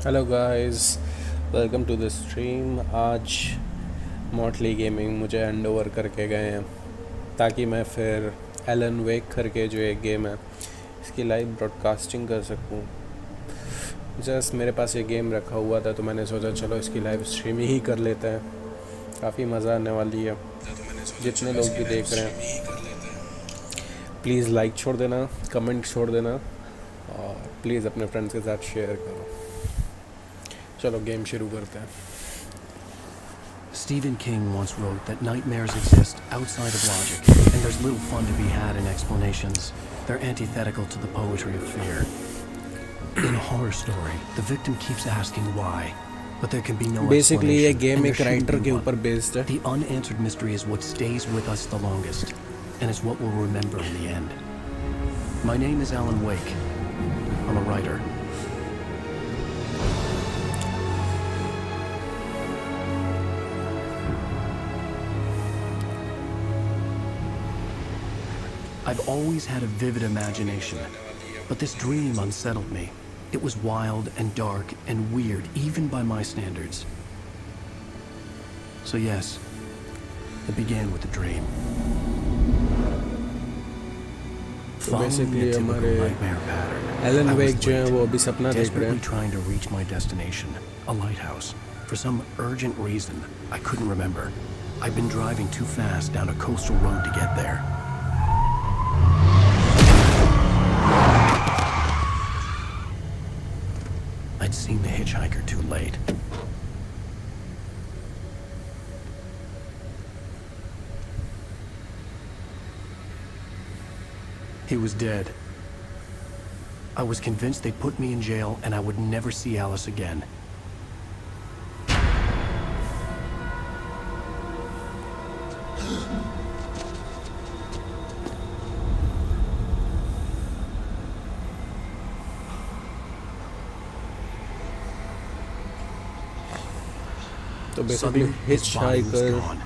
Hello guys, welcome to the stream. आज Motley gaming मुझे hand over करके गए हैं ताकि मैं फिर एलन वेक करके जो एक गेम है इसकी लाइव ब्रॉडकास्टिंग कर सकूं। जस्ट मेरे पास ये गेम रखा हुआ था तो मैंने सोचा चलो इसकी लाइव स्ट्रीम ही कर लेते हैं। काफ़ी मज़ा आने वाली है। जितने लोग भी देख रहे हैं प्लीज़ लाइक छोड़ देना, कमेंट छोड़ देना और प्लीज़ अपने फ्रेंड्स के साथ शेयर करो। चलो गेम शुरू करते हैं। Stephen King once wrote that nightmares exist outside of logic, and there's little fun to be had in explanations. They're antithetical to the poetry of fear. In a horror story, the victim keeps asking why, but there can be no basically ये explanation, game and एक there writer shouldn't के be ऊपर one. Based है। The unanswered mystery is what stays with us the longest, and is what we'll remember in the end. My name is Alan Wake. I'm a writer. I've always had a vivid imagination, but this dream unsettled me. It was wild and dark and weird, even by my standards. So yes, it began with a dream. तो basically Following a typical हमारे nightmare pattern, Alan I wake was जो है late, वो अभी सपना देख रहे desperately हैं। trying to reach my destination, a lighthouse. For some urgent reason, I couldn't remember. I'd been driving too fast down a coastal road to get there. I'd seen the hitchhiker too late. He was dead. I was convinced they'd put me in jail and I would never see Alice again. तो basically Suddenly, his body was hitchhiker gone.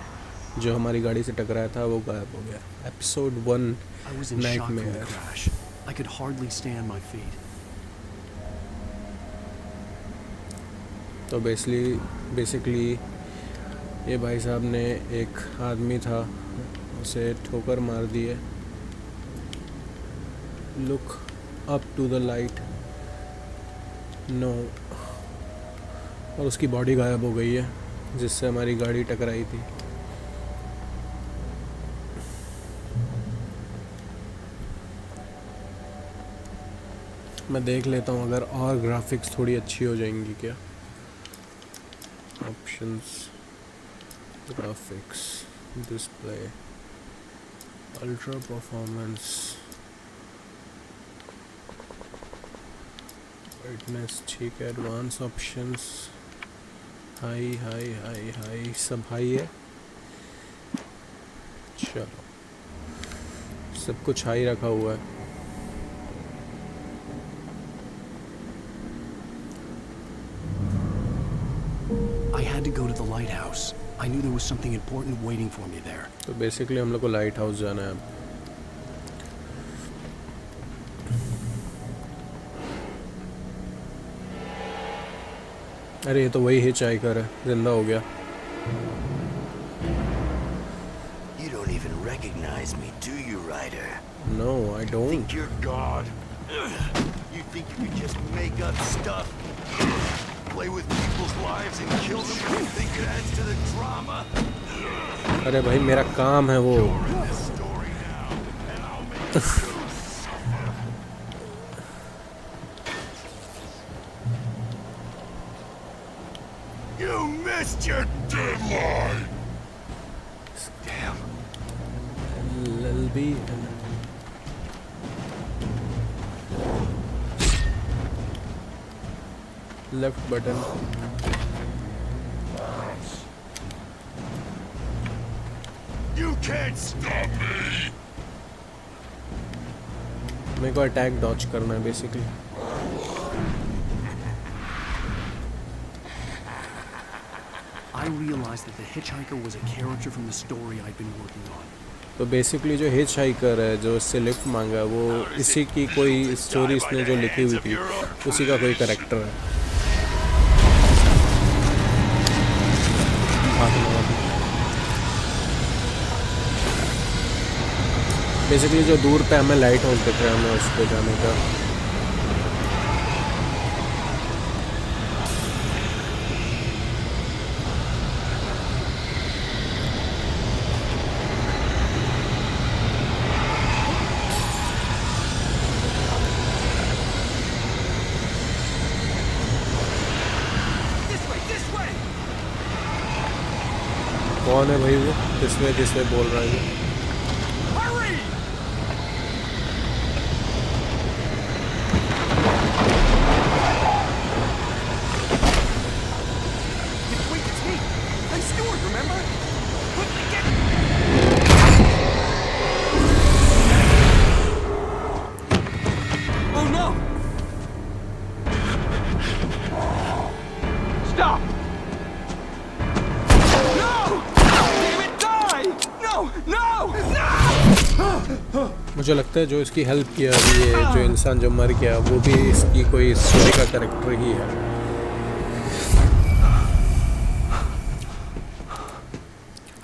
जो हमारी गाड़ी से टकराया था वो गायब हो गया। Episode 1 I was in shock from the nightmare. crash. I could hardly stand my feet. तो बेसिकली ये भाई साहब ने एक आदमी था उसे ठोकर मार दी है। Look up to the light. No. और उसकी बॉडी गायब हो गई है जिससे हमारी गाड़ी टकराई थी। मैं देख लेता हूँ अगर और ग्राफिक्स थोड़ी अच्छी हो जाएंगी क्या। Options, graphics, display, ultra performance, brightness ठीक है, advance options, high high high high सब हाई है। चलो सब कुछ हाई रखा हुआ है। I had to go to the lighthouse. I knew there was something important waiting for me there. तो बेसिकली हम लोग को लाइट हाउस जाना है अब। अरे ये तो वही हिचहाइकर है, जिंदा हो गया। You don't even recognize me, do you, Ryder? No I don't. Think you're God? You think you can just make up stuff? Play with people's lives and kill them when you think it adds to the drama? अरे भाई मेरा काम है वो। You're in this story now, and I'll make you suffer. You missed your deadline! Damn. LLB left button. You can't stop me! मेरे को attack डॉच करना है basically. I realized that the hitchhiker was a character from the story I'd been working on. तो basically जो hitchhiker है जो इससे lift मांगा है वो इसी की कोई स्टोरी इसने जो लिखी हुई थी उसी का कोई कैरेक्टर है। बेसिकली जो दूर पे हमें लाइट हाउस दिख रहा है हमें उस पे जाने का। कौन है भाई वो, किसमें बोल रहा है ये? मुझे लगता है जो इसकी हेल्प किया ये जो इंसान जो मर गया वो भी इसकी कोई स्टोरी का कैरेक्टर ही है।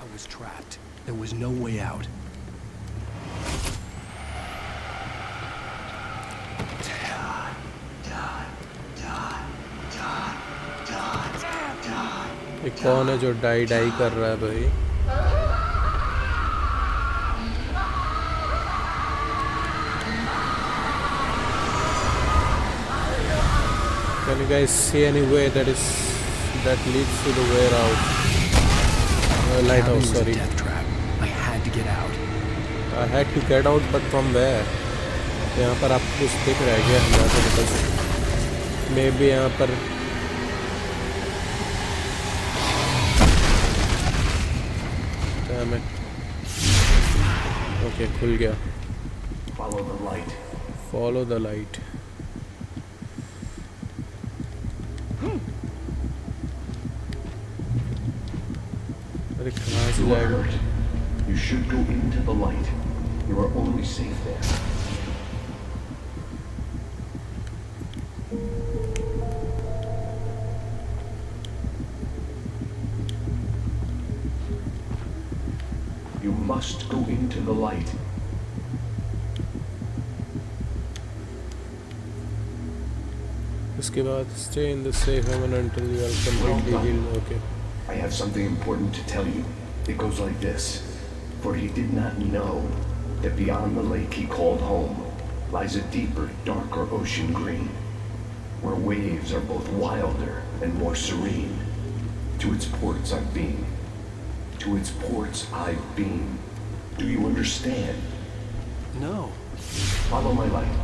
I was trapped. There was no way out. ये कौन है जो डाई कर रहा है भाई? Can you guys see any way that leads to the way out? Lighthouse, sorry. Death trap. I had to get out. I had to get out, but from where? यहाँ पर आपको कुछ दिख रहा है क्या? यहाँ से निकल सकते? Maybe यहाँ पर ओके खुल गया। Follow the light. अरे कहाँ से जाएगा? You should go into the light. You are only safe there. You must go into the light. उसके बाद stay in the safe haven until you are completely healed. Okay. I have something important to tell you. It goes like this. For he did not know that beyond the lake he called home lies a deeper, darker ocean green, where waves are both wilder and more serene. To its ports I've been. To its ports I've been. Do you understand? No. Follow my light.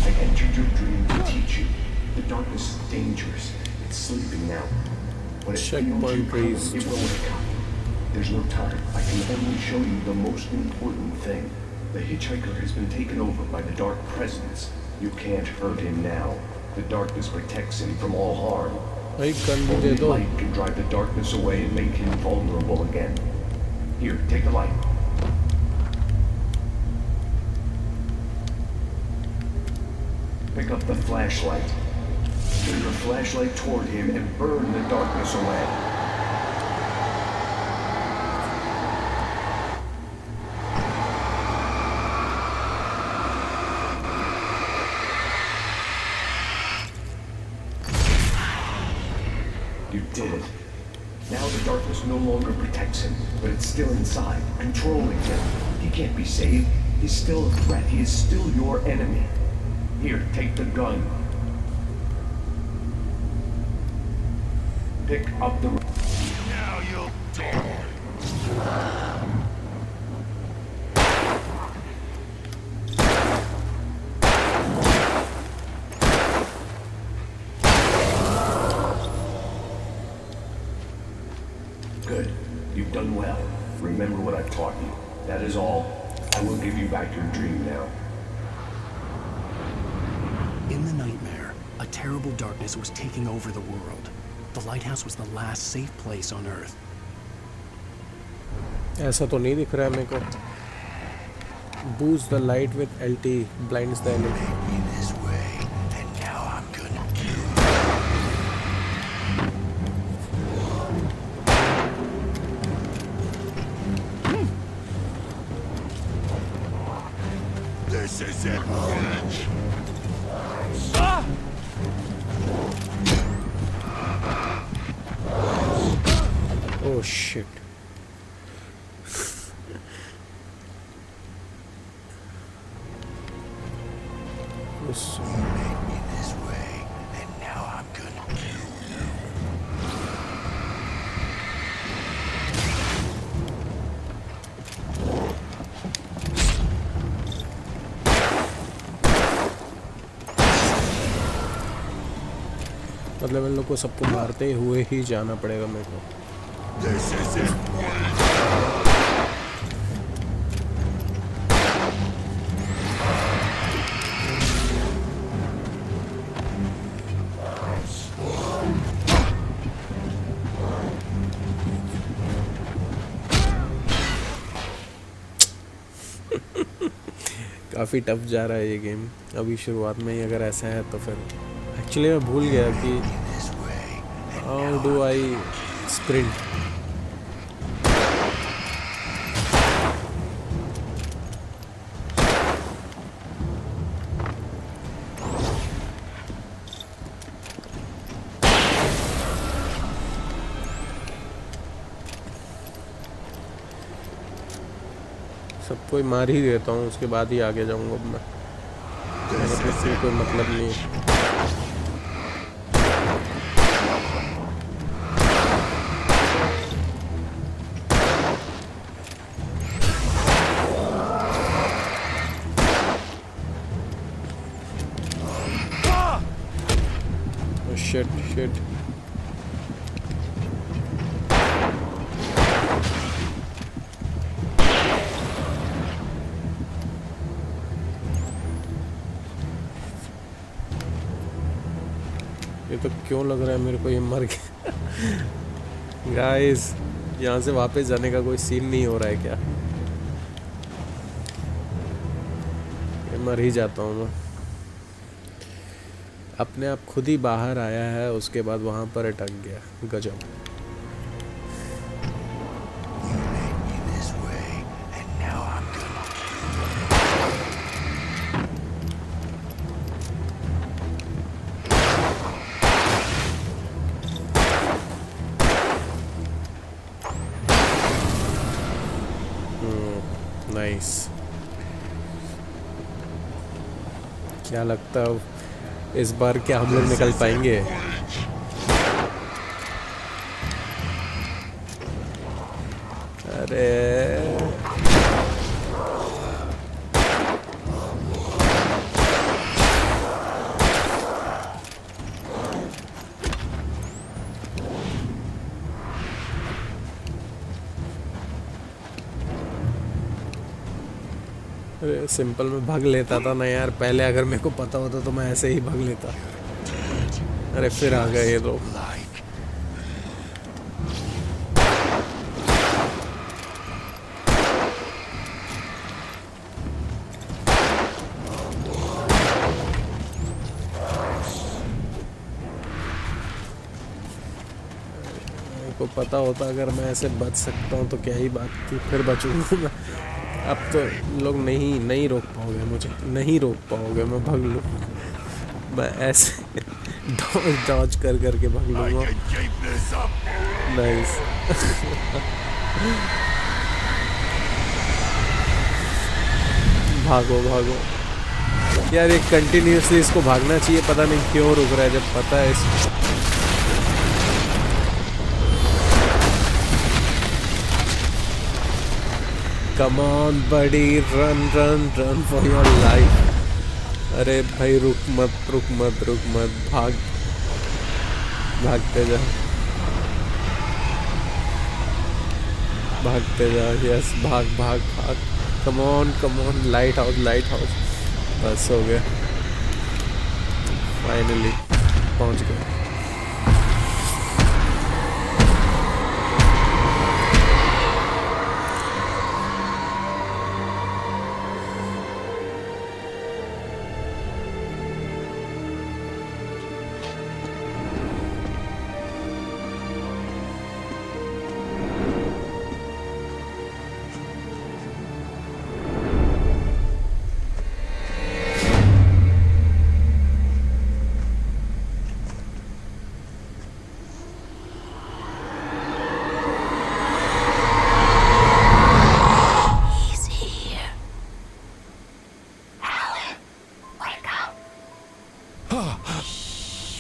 I entered your dream to teach you. The darkness is dangerous. It's sleeping now. When it Checkpoint feels you reached. coming, it will wake up. There's no time. I can only show you the most important thing. The hitchhiker has been taken over by the dark presence. You can't hurt him now. The darkness protects him from all harm. भाई gun भी दे Only दो। light can drive the darkness away and make him vulnerable again. Here, take the light. Pick up the flashlight. Turn your flashlight toward him and burn the darkness away. You did it. Now the darkness no longer protects him, but it's still inside, controlling him. He can't be saved. He's still a threat. He is still your enemy. Here, take the gun. Pick up the... Now you'll die. Good. You've done well. Remember what I've taught you. That is all. I will give you back your dream now. In the nightmare, a terrible darkness was taking over the world. The lighthouse was the last safe place on Earth. ऐसा तो नहीं दिख रहा है मेरे को। Boost the light with LT blinds the enemy. Made me this way, and now I'm shit Make me this way, and now I'm gonna kill you. मतलब इन लोग को सबको मारते हुए ही जाना पड़ेगा मेरे को. This isn't one. काफ़ी टफ जा रहा है ये गेम अभी शुरुआत में ही. अगर ऐसा है तो फिर एक्चुअली मैं भूल गया कि हाउ डू आई स्प्रिंट. सबको ही मार ही देता हूँ उसके बाद ही आगे जाऊँगा. अब मैं मेरे कोई मतलब नहीं है. शिट शिट ये तो क्यों लग रहा है मेरे को ये मर गया. गाइस यहाँ से वापस जाने का कोई सीन नहीं हो रहा है क्या. ये मर ही जाता हूँ मैं. अपने आप खुद ही बाहर आया है उसके बाद वहाँ पर अटक गया. गजब. नाइस. क्या लगता है इस बार क्या हम लोग निकल पाएंगे. अरे सिंपल में भाग लेता था ना यार पहले. अगर मेरे को पता होता तो मैं ऐसे ही भाग लेता. अरे फिर आ गए ये लोग. मेरे को पता होता अगर मैं ऐसे बच सकता हूँ तो क्या ही बात थी. फिर बचूंगा मैं. अब तो लोग नहीं रोक पाओगे मुझे. नहीं रोक पाओगे. मैं भाग लूँ. मैं ऐसे डॉज कर करके भाग लूँगा. नाइस. भागो भागो यार. ये कंटिन्यूसली इसको भागना चाहिए. पता नहीं क्यों रुक रहा है जब पता है इसको. Come on buddy, run for your life. अरे भाई रुक मत. भागते जा. यस भाग. Come on, light house. बस हो गया. फाइनली पहुंच गए.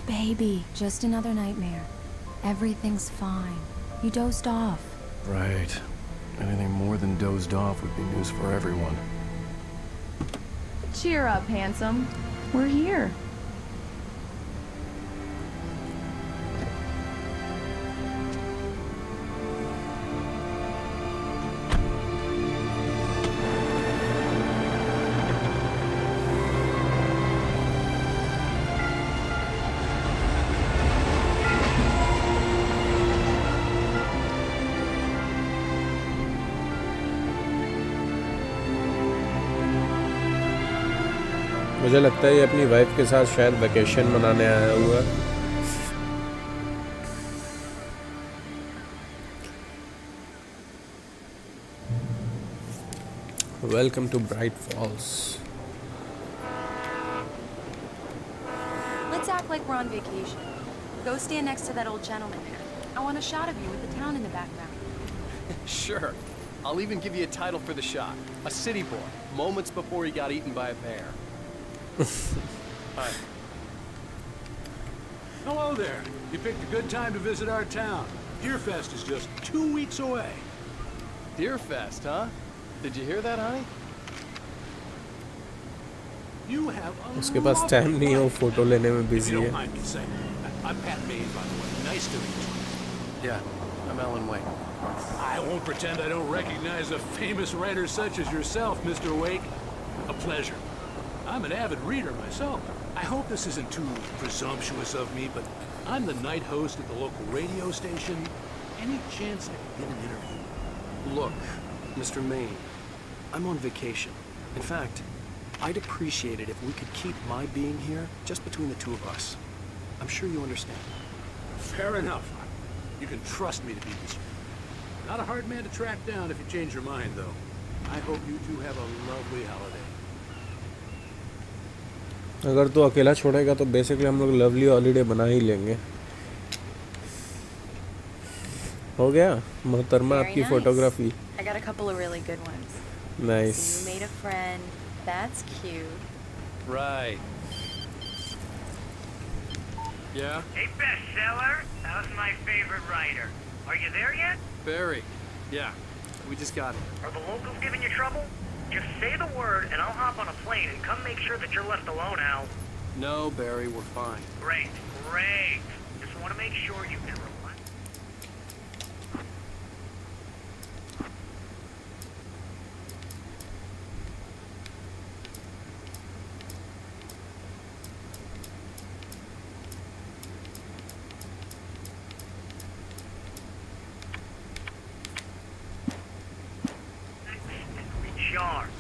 Baby, just another nightmare. Everything's fine. You dozed off. Right. Anything more than dozed off would be news for everyone. Cheer up, handsome. We're here. मुझे लगता है ये अपनी वाइफ के साथ शायद वैकेशन मनाने आया हुआ है। Welcome to Bright Falls. Let's act like we're on vacation. Go stand next to that old gentleman there. I want a shot of you with the town in the background. Sure. I'll even give you a title for the shot. A city boy, moments before he got eaten by a bear. Hi. Hello there. You picked a good time to visit our town. Deerfest is just 2 weeks away. Deerfest, huh? Did you hear that, honey? You have a उसके पास time नहीं है, वो photo लेने में If busy you है। don't mind me saying. I'm Pat Mays, by the way. Nice to meet you. Yeah, I'm Alan Wake. I won't pretend I don't recognize a famous writer such as yourself, Mr. Wake. A pleasure. I'm an avid reader myself. I hope this isn't too presumptuous of me, but I'm the night host at the local radio station. Any chance I could get an interview? Look, Mr. Maine, I'm on vacation. In fact, I'd appreciate it if we could keep my being here just between the two of us. I'm sure you understand. Fair enough. You can trust me to be discreet. Not a hard man to track down if you change your mind, though. I hope you two have a lovely holiday. अगर तो अकेला छोड़ेगा तो basically हम लोग lovely holiday बना ही लेंगे। हो गया मोहतरमा आपकी photography. I got a couple of really good ones. Nice. You made a friend. That's cute. Right. Yeah? Hey, bestseller. How's my favorite writer? Are you there yet? Barry. Yeah. We just got here. Are the locals giving you trouble? Just say the word, and I'll hop on a plane and come make sure that you're left alone, Al. No, Barry, we're fine. Great, great. Just want to make sure you can relax. Recharged.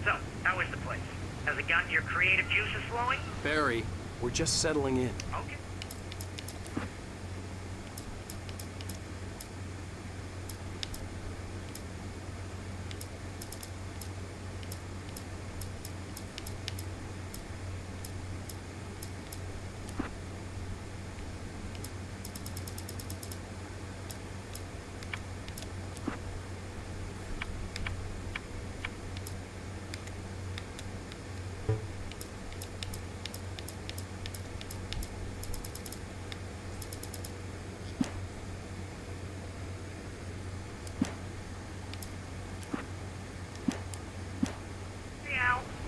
So, how is the place? Has it gotten your creative juices flowing? Barry, we're just settling in. Okay.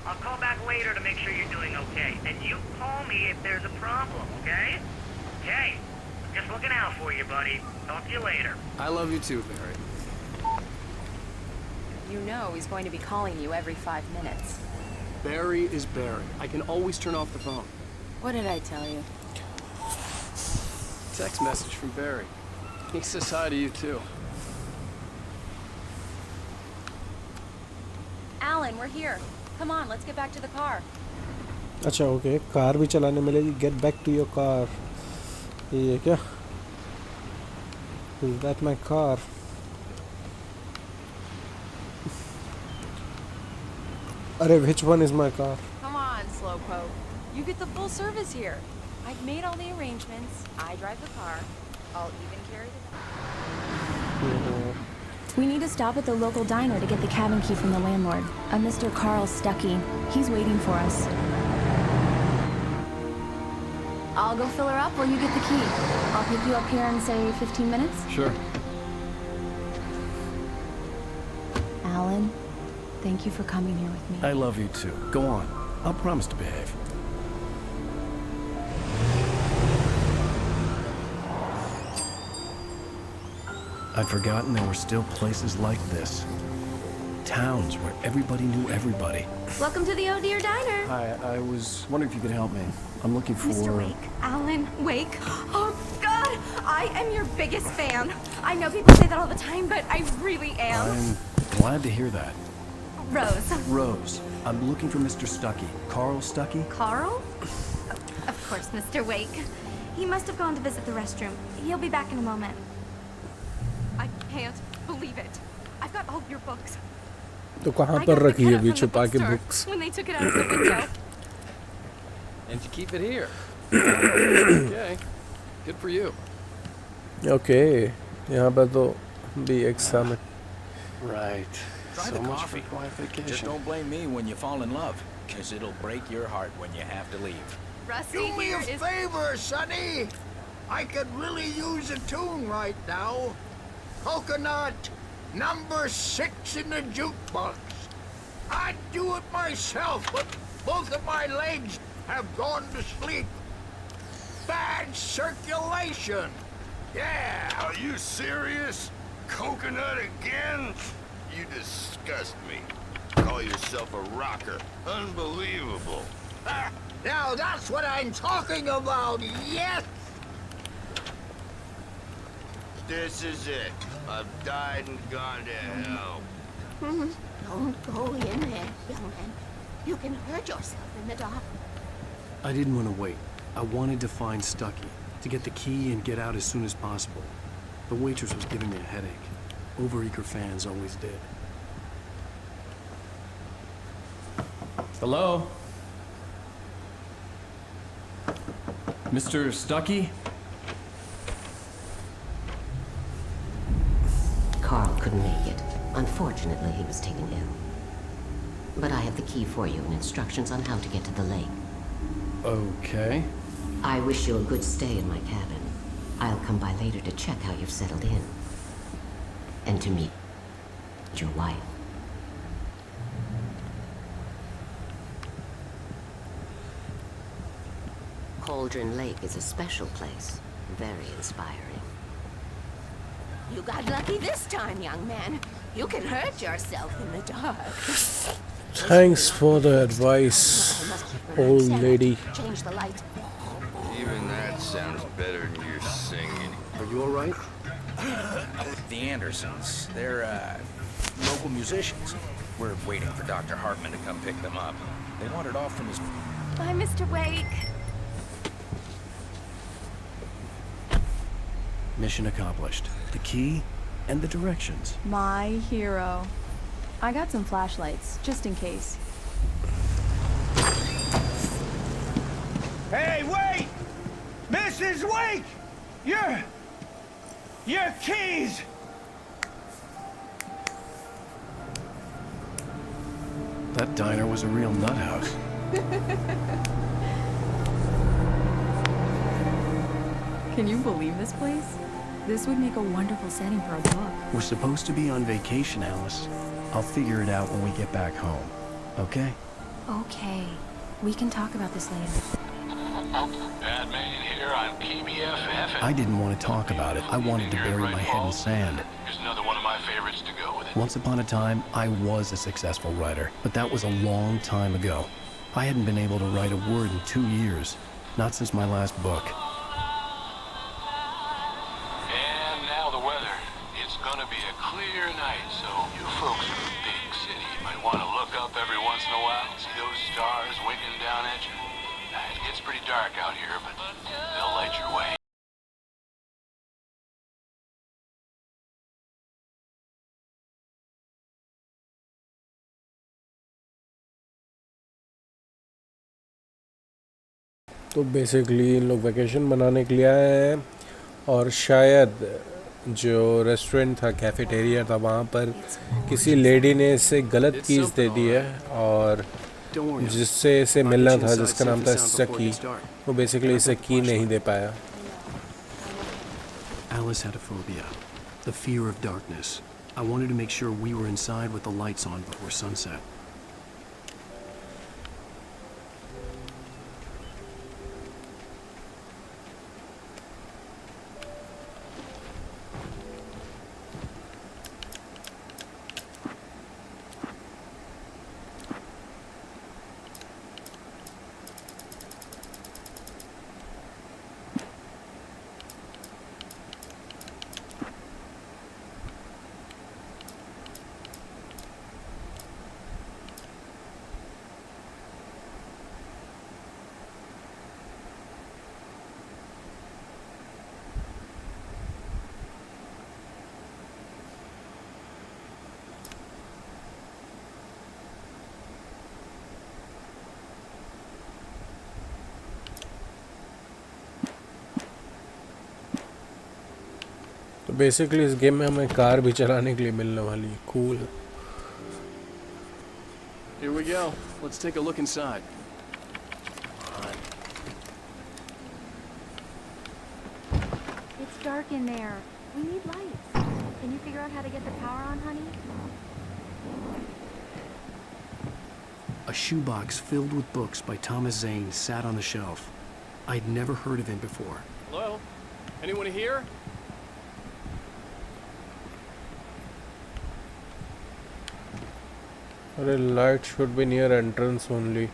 I'll call back later to make sure you're doing okay. And you call me if there's a problem, okay? Okay. I'm just looking out for you, buddy. Talk to you later. I love you too, Barry. You know he's going to be calling you every 5 minutes. Barry is Barry. I can always turn off the phone. What did I tell you? Text message from Barry. He says hi to you too. Alan, we're here. Come on, let's get back to the car. अच्छा okay car भी चलाने मिलेगी। Get back to your car. ये क्या? Is that my car? अरे which one is my car? Come on, Slowpoke. You get the full service here. I've made all the arrangements. I drive the car. I'll even carry the... We need to stop at the local diner to get the cabin key from the landlord. A Mr. Carl Stuckey. He's waiting for us. I'll go fill her up while you get the key. I'll pick you up here in, say, 15 minutes. Sure. Alan, thank you for coming here with me. I love you too. Go on. I'll promise to behave. I'd forgotten there were still places like this. Towns where everybody knew everybody. Welcome to the Oh Dear Diner. Hi, I was wondering if you could help me. I'm looking for... Mr. Wake. Alan Wake. Oh, God! I am your biggest fan. I know people say that all the time, but I really am. I'm glad to hear that. Rose. Rose, I'm looking for Mr. Stuckey. Carl Stuckey? Carl? Of course, Mr. Wake. He must have gone to visit the restroom. He'll be back in a moment. I can't believe it. I've got all your books. तो कहाँ पर रखी है अभी छुपा के books? When they took it out of the window. And you keep it here. Okay. Good for you. Okay, यहाँ पर तो भी exam है. Right. Try So the much coffee. for quiet vacation. Just don't blame me when you fall in love, because it'll break your heart when you have to leave. Rusty, Do me here a is... favor, Sonny. I could really use a tune right now. Coconut, number 6 in the jukebox. I'd do it myself, but both of my legs have gone to sleep. Bad circulation. Yeah. Are you serious? Coconut again? You disgust me. Call yourself a rocker. Unbelievable. Ah, now that's what I'm talking about, yes! This is it. I've died and gone to hell. Don't go in there, young man. You can hurt yourself in the dark. I didn't want to wait. I wanted to find Stuckey, to get the key and get out as soon as possible. The waitress was giving me a headache. Overeager fans always did. Hello? Mr. Stuckey? Carl couldn't make it. Unfortunately, he was taken ill. But I have the key for you and instructions on how to get to the lake. Okay. I wish you a good stay in my cabin. I'll come by later to check how you've settled in. And to meet your wife. Cauldron Lake is a special place. Very inspiring. You got lucky this time, young man. You can hurt yourself in the dark. Thanks for the advice, old lady. Change the light. Even that sounds better than your singing. Are you all right? The Andersons, they're, local musicians. We're waiting for Dr. Hartman to come pick them up. They wandered off from his... Bye, Mr. Wake. Mission accomplished. The key and the directions. My hero. I got some flashlights, just in case. Hey, wait! Mrs. Wake! Your keys! That diner was a real nut house. Can you believe this place? This would make a wonderful setting for a book. We're supposed to be on vacation, Alice. I'll figure it out when we get back home. Okay? Okay. We can talk about this later. Batman here on PBFF. I didn't want to talk about it. I wanted to bury my head in sand. Here's another one of my favorites to go with it. Once upon a time, I was a successful writer, but that was a long time ago. I hadn't been able to write a word in 2 years. Not since my last book. And now the weather. It's gonna be a clear night, so you folks in the big city might want to look up every once in a while, see those stars winking down at you. It gets pretty dark out here, but they'll light your way. तो basically इन लोग vacation मनाने के लिए आए हैं और शायद जो रेस्टोरेंट था, कैफेटेरिया था, वहाँ पर किसी लेडी ने इसे गलत कीज़ दे दी है और Don't worry. जिससे इसे मिलना था, जिसका नाम था सकी, वो बेसिकली इसे की नहीं दे पाया. Alice had a phobia, the fear of darkness. I wanted to make sure we were inside with the lights on before sunset. तो बेसिकली इस गेम में हमें कार भी चलाने के लिए मिलने वाली है. Cool. Here we go. Let's take a look inside. It's dark in there. We need lights. Can you figure out how to get the power on, honey? A shoebox filled with books by Thomas Zane sat on the shelf. I'd never heard of him before. Hello? Anyone here? The light should be near entrance only.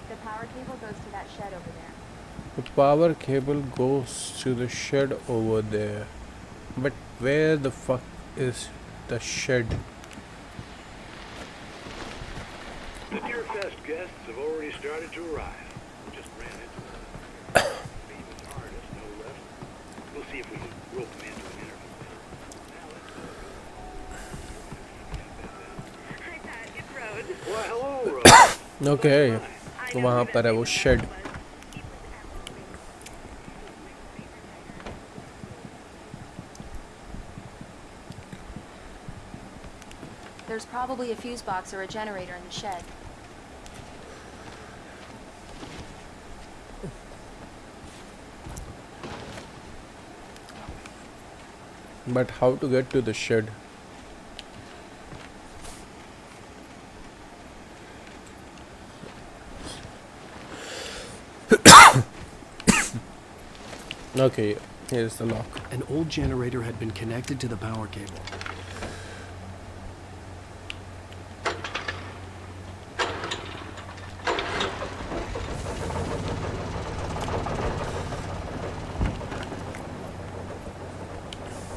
The power cable goes to that shed over there. The power cable goes to the shed over there. But where the fuck is the shed? The Deerfest guests have already started to arrive. Just ran into a famous artist, no less. We'll see if we can rope them into an interview. Well, hello, Rose. Okay, तो वहाँ पर है वो shed. There's probably a fuse box or a generator in the shed. But how to get to the shed? Okay, here's the lock. An old generator had been connected to the power cable.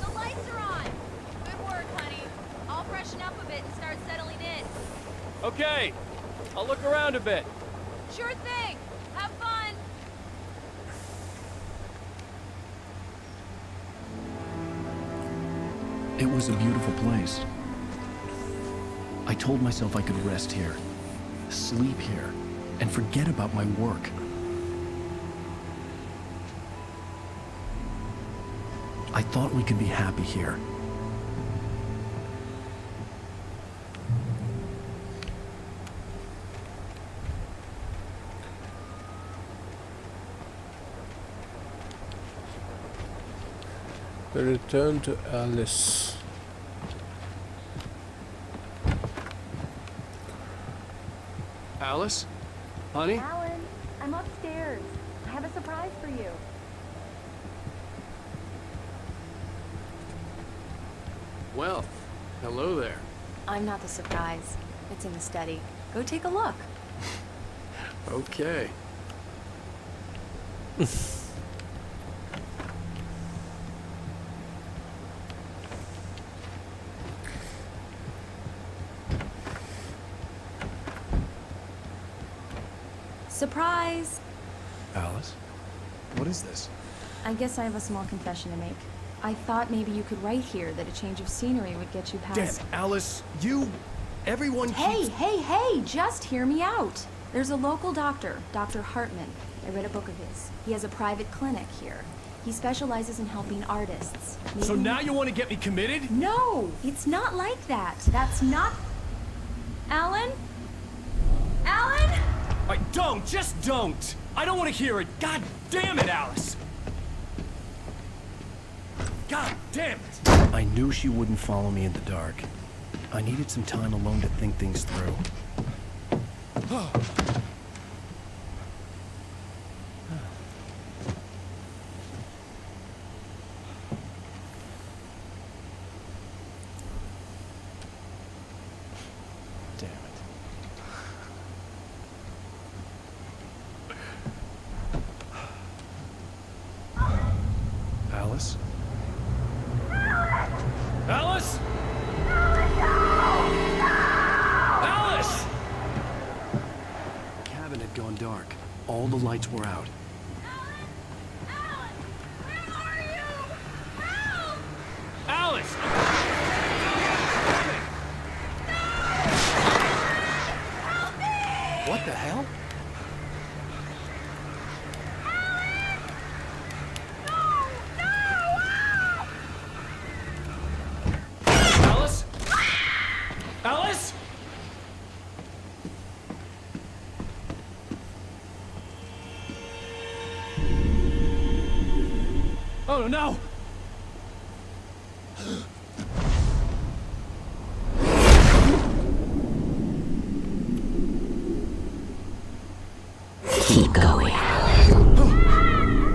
The lights are on. Good work, honey. I'll freshen up a bit and start settling in. Okay. I'll look around a bit. Sure thing. Have fun. It was a beautiful place. I told myself I could rest here, sleep here, and forget about my work. I thought we could be happy here. The return to Alice. Alice? Honey? Alan, I'm upstairs. I have a surprise for you. Well, hello there. I'm not the surprise. It's in the study. Go take a look. Okay. Surprise! Alice? What is this? I guess I have a small confession to make. I thought maybe you could write here that a change of scenery would get you past... Damn, Alice, you... Everyone Hey, keeps... hey, just hear me out. There's a local doctor, Dr. Hartman. I read a book of his. He has a private clinic here. He specializes in helping artists. So now you want to get me committed? No, it's not like that. That's not... Alan? Alan? Don't! Just don't! I don't want to hear it! God damn it, Alice! God damn it! I knew she wouldn't follow me in the dark. I needed some time alone to think things through. Alice? Alice? Alice! The cabin had gone dark. All the lights were out. Alice! What the hell? Alice? Alice? Oh no! Keep going.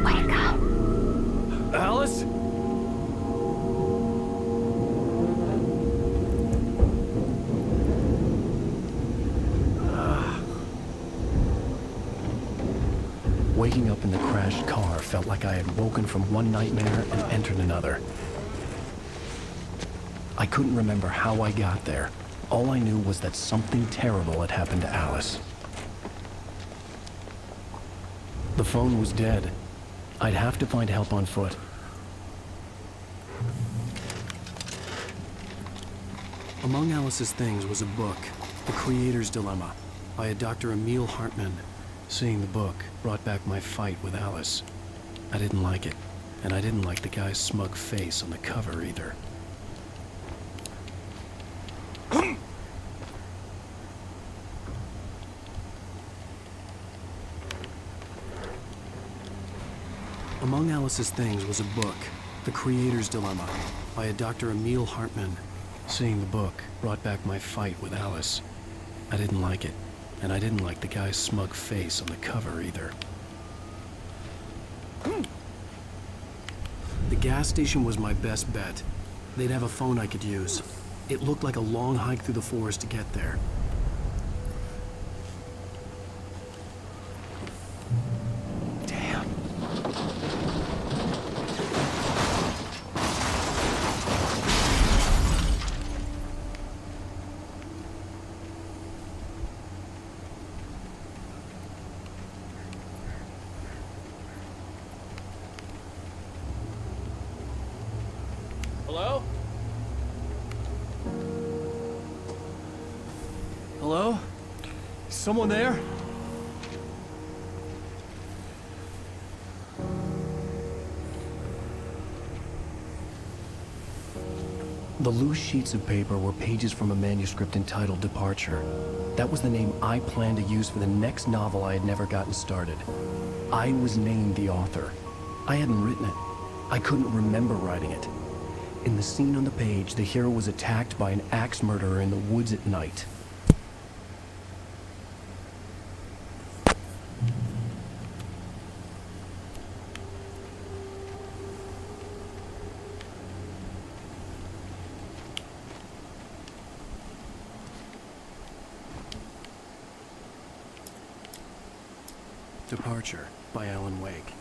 Wake up. Alice? Waking up in the crashed car felt like I had woken from one nightmare and entered another. I couldn't remember how I got there. All I knew was that something terrible had happened to Alice. The phone was dead. I'd have to find help on foot. Among Alice's things was a book, The Creator's Dilemma, by a Dr. Emil Hartman. Seeing the book brought back my fight with Alice. I didn't like it, and I didn't like the guy's smug face on the cover either. Among Alice's things was a book, The Creator's Dilemma, by a Dr. Emil Hartman. Seeing the book brought back my fight with Alice. I didn't like it, and I didn't like the guy's smug face on the cover either. The gas station was my best bet. They'd have a phone I could use. It looked like a long hike through the forest to get there. Damn. Hello? Hello? Someone there? The loose sheets of paper were pages from a manuscript entitled Departure. That was the name I planned to use for the next novel I had never gotten started. I was named the author. I hadn't written it. I couldn't remember writing it. In the scene on the page, the hero was attacked by an axe murderer in the woods at night. Departure by Alan Wake.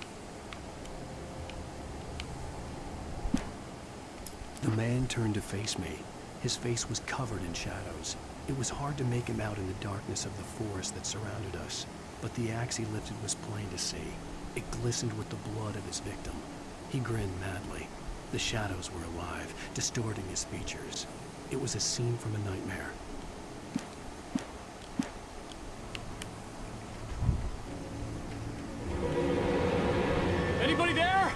The man turned to face me. His face was covered in shadows. It was hard to make him out in the darkness of the forest that surrounded us, but the axe he lifted was plain to see. It glistened with the blood of his victim. He grinned madly. The shadows were alive, distorting his features. It was a scene from a nightmare. Anybody there?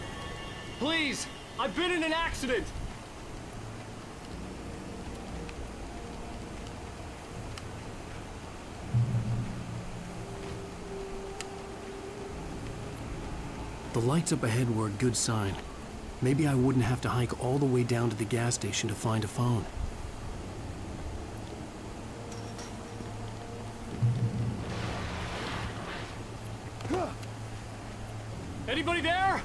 Please, I've been in an accident. The lights up ahead were a good sign. Maybe I wouldn't have to hike all the way down to the gas station to find a phone. Anybody there?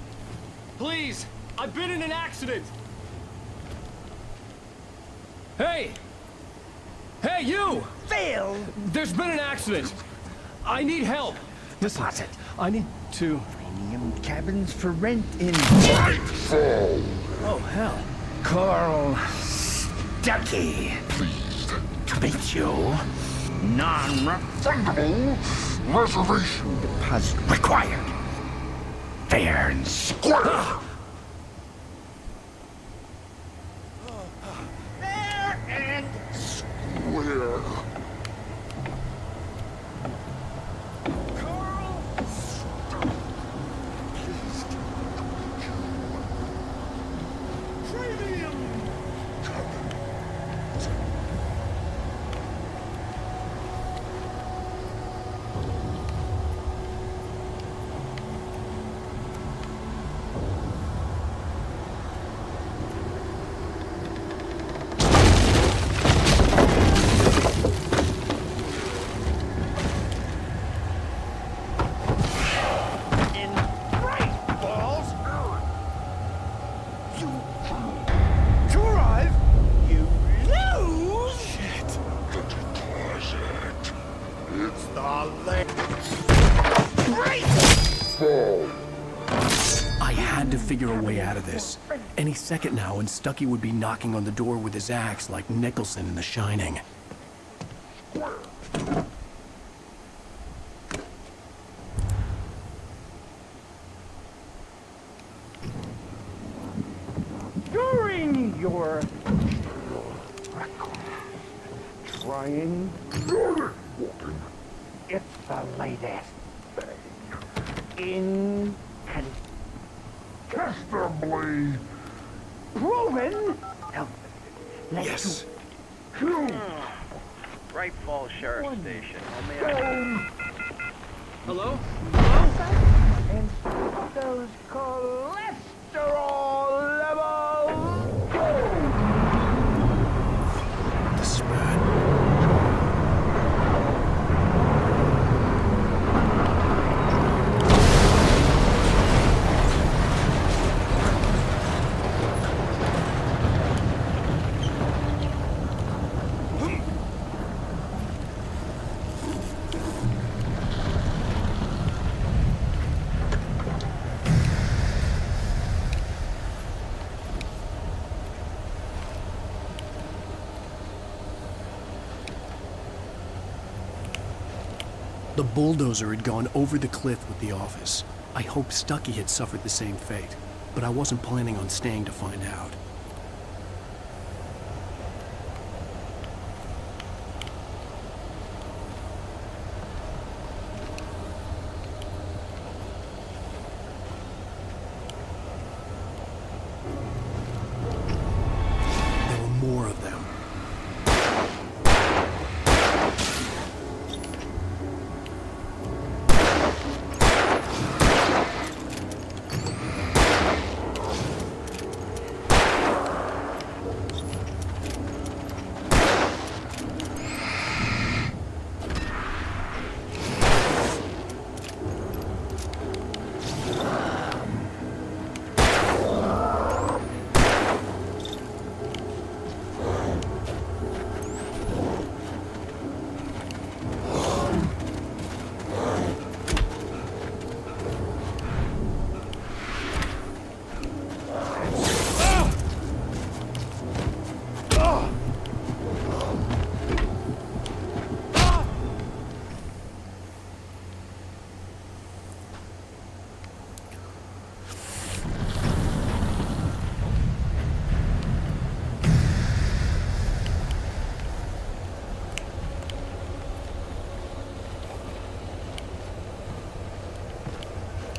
Please, I've been in an accident. Hey! Hey, you! Phil! There's been an accident. I need help. Listen, Deposit. I need to... Premium cabins for rent in... Oh, hell. Carl Stuckey. Pleased to meet you. Non-refundable reservation deposit required. Fair and square. Fair and square. Carl Stuckey. Pleased to meet you. Premium in bright balls. You to arrive, you lose. Shit. The deposit. It's the last. Great. I had to figure a way out of this. Any second now, and Stuckey would be knocking on the door with his axe like Nicholson in The Shining. During your trying, it's the latest thing. Incontestably proven. Yes. Bright Falls Sheriff Station. Hello? And those cholesterol levels go. This is bad. The bulldozer had gone over the cliff with the office. I hoped Stuckey had suffered the same fate, but I wasn't planning on staying to find out. There were more of them.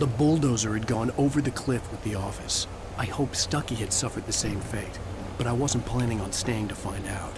The bulldozer had gone over the cliff with the office. I hoped Stuckey had suffered the same fate, but I wasn't planning on staying to find out.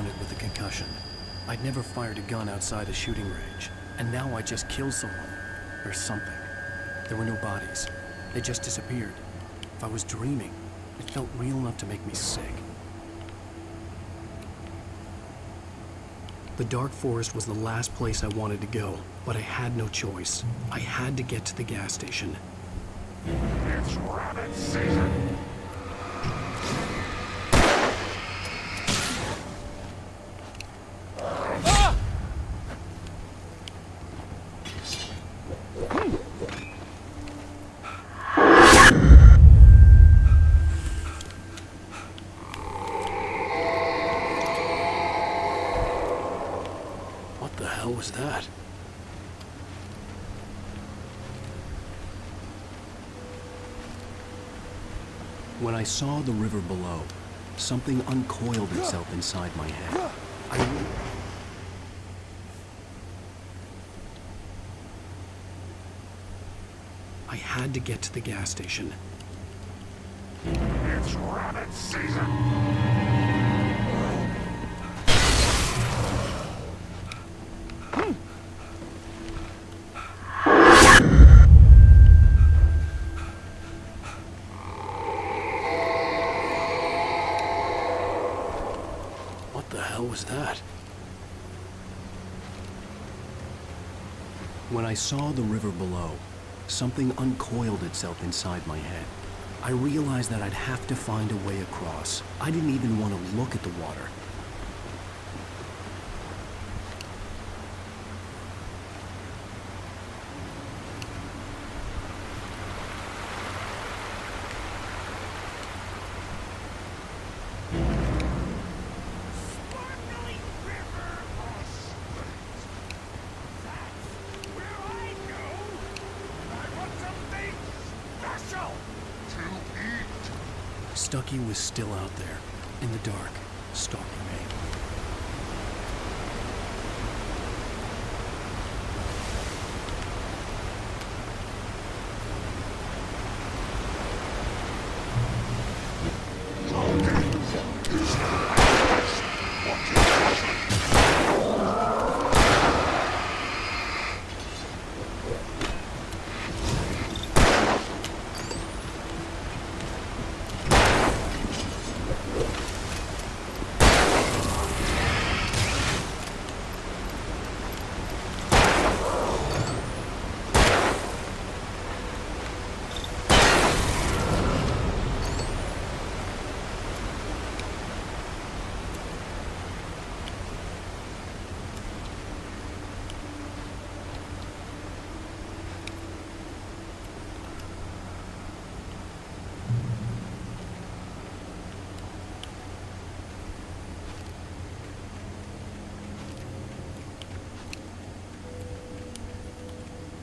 surrounded with a concussion. I'd never fired a gun outside a shooting range, and now I just killed someone. Or something. There were no bodies. They just disappeared. If I was dreaming, it felt real enough to make me sick. The dark forest was the last place I wanted to go, but I had no choice. I had to get to the gas station. It's rabbit season. What the hell was that? When I saw the river below, something uncoiled itself inside my head. I had to get to the gas station. It's rabbit season. What the hell was that? When I saw the river below, something uncoiled itself inside my head. I realized that I'd have to find a way across. I didn't even want to look at the water. Stucky was still out there, in the dark, stalking me.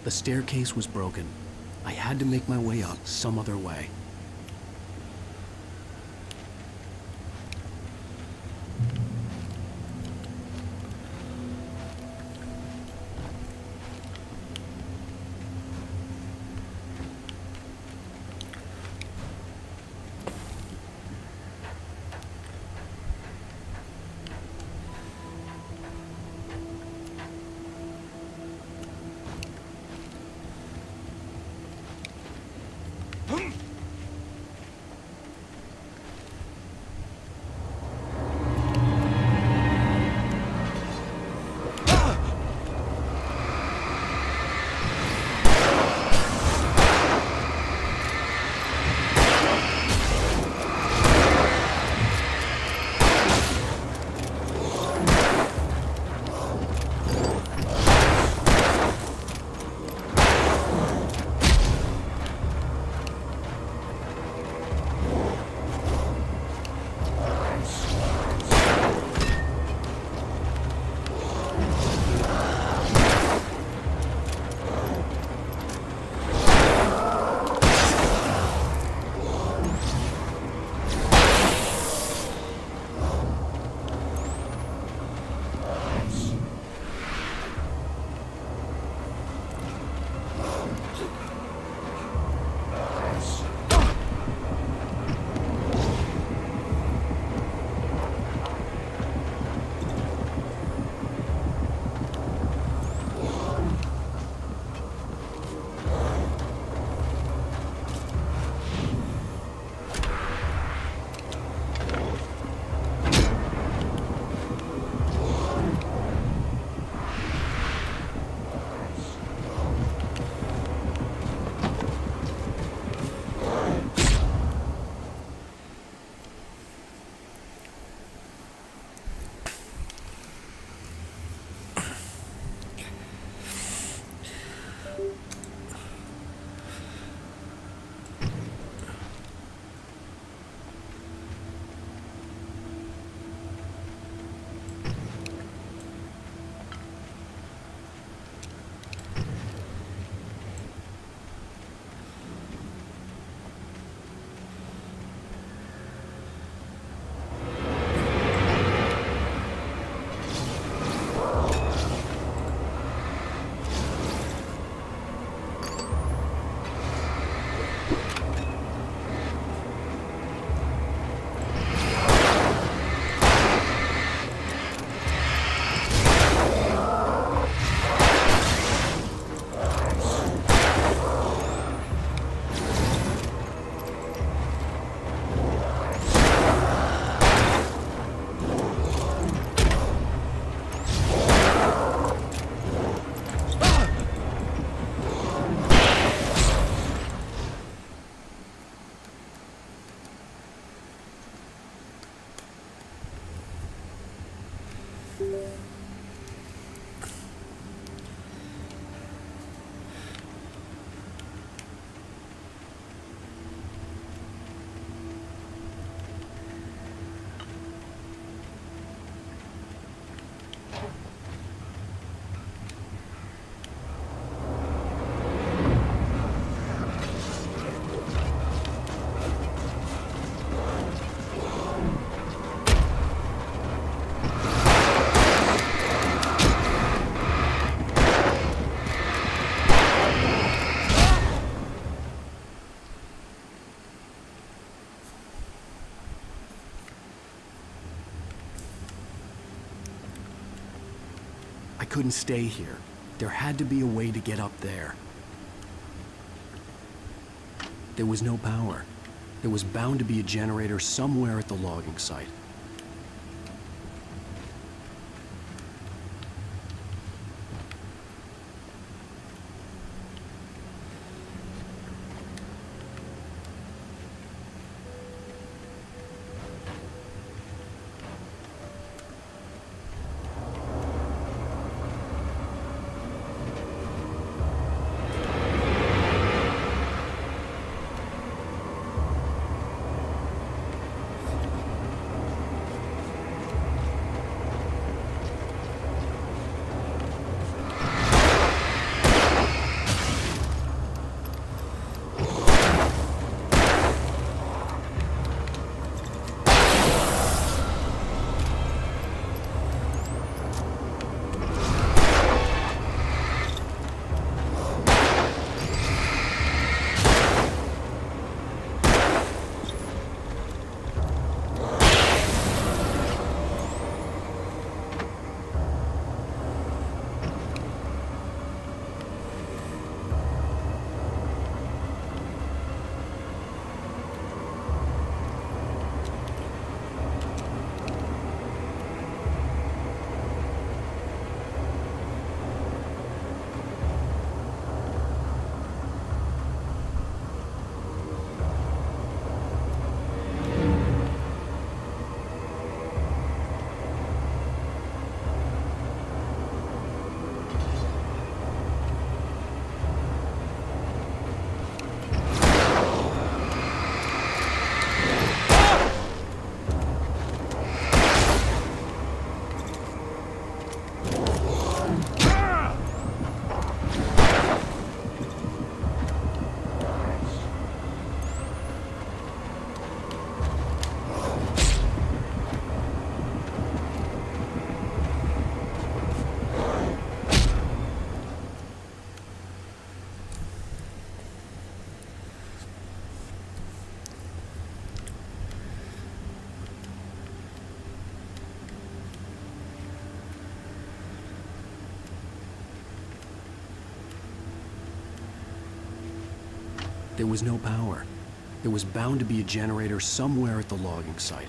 The staircase was broken. I had to make my way up some other way. I couldn't stay here. There had to be a way to get up there. There was no power. There was bound to be a generator somewhere at the logging site. There was no power. There was bound to be a generator somewhere at the logging site.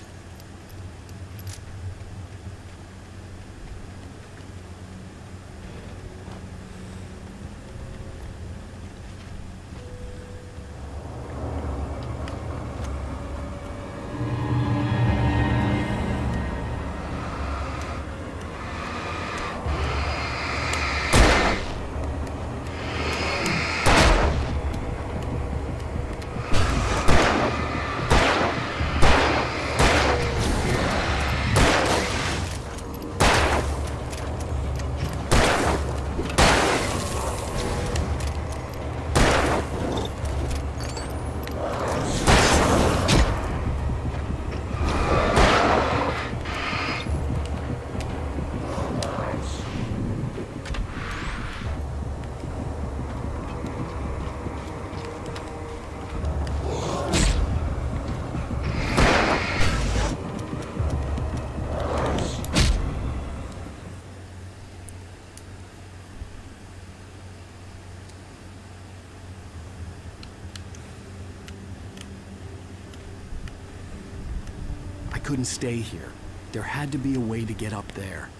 I couldn't stay here. There had to be a way to get up there.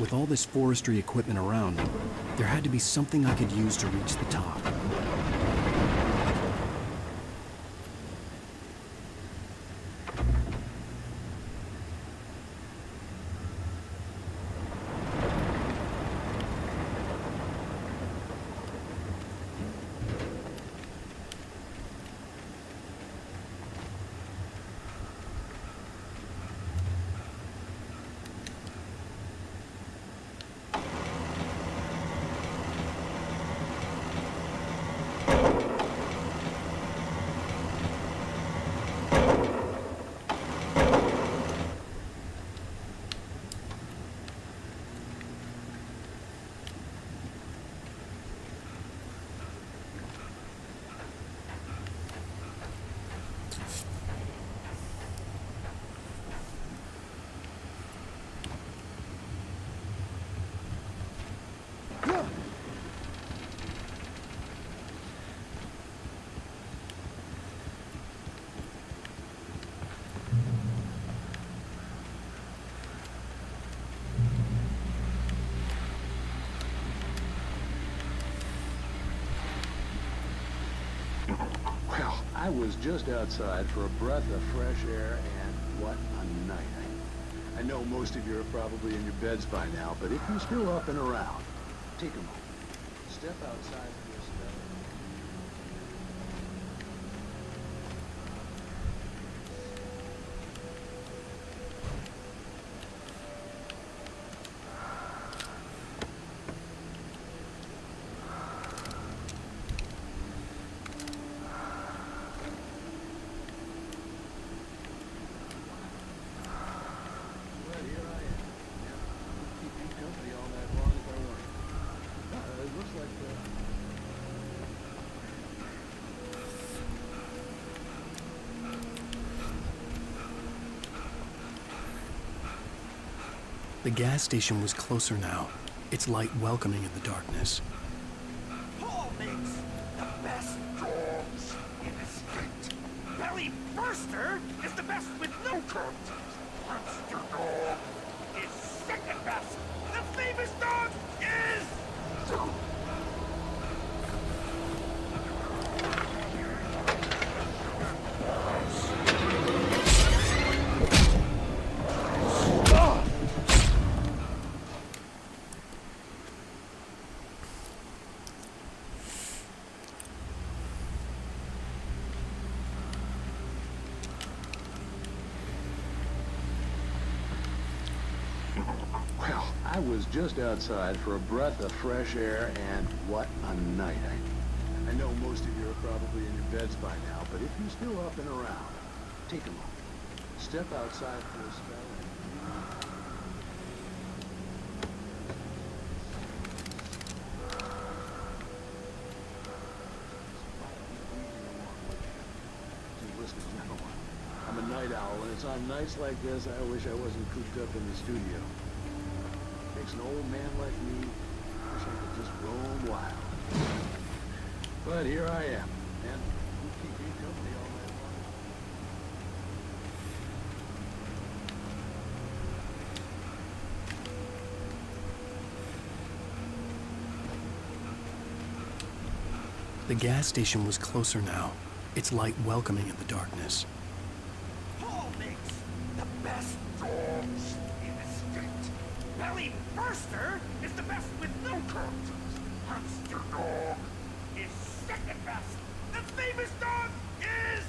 With all this forestry equipment around, there had to be something I could use to reach the top. Well, I was just outside for a breath of fresh air, and what a night. I know most of you are probably in your beds by now, but if you're still up and around, take a moment. Step outside for a spell. The gas station was closer now, its light welcoming in the darkness. Paul makes the best dogs in the state. Belly Burster is the best with no coat. Monster Dog is second best. The famous dog is... Well, I was just outside for a breath of fresh air, and what a night. I know most of you are probably in your beds by now, but if you're still up and around, take a moment. Step outside for a spell. Listen, gentlemen, I'm a night owl, and it's on nights like this I wish I wasn't cooped up in the studio. Makes an old man like me wish I could just roam wild. But here I am, and who keep me company all night long? The gas station was closer now, its light welcoming in the darkness. Paul makes the best dogs in the state. Belly Burster is the best with no coat. Monster Dog is second best. The famous dog is...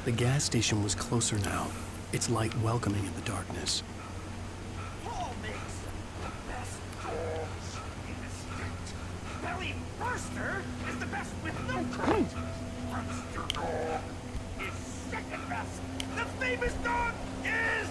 The gas station was closer now, its light welcoming in the darkness. Paul makes the best dogs in the state. Belly Burster is the best with no coat. Monster Dog is second best. The famous dog is...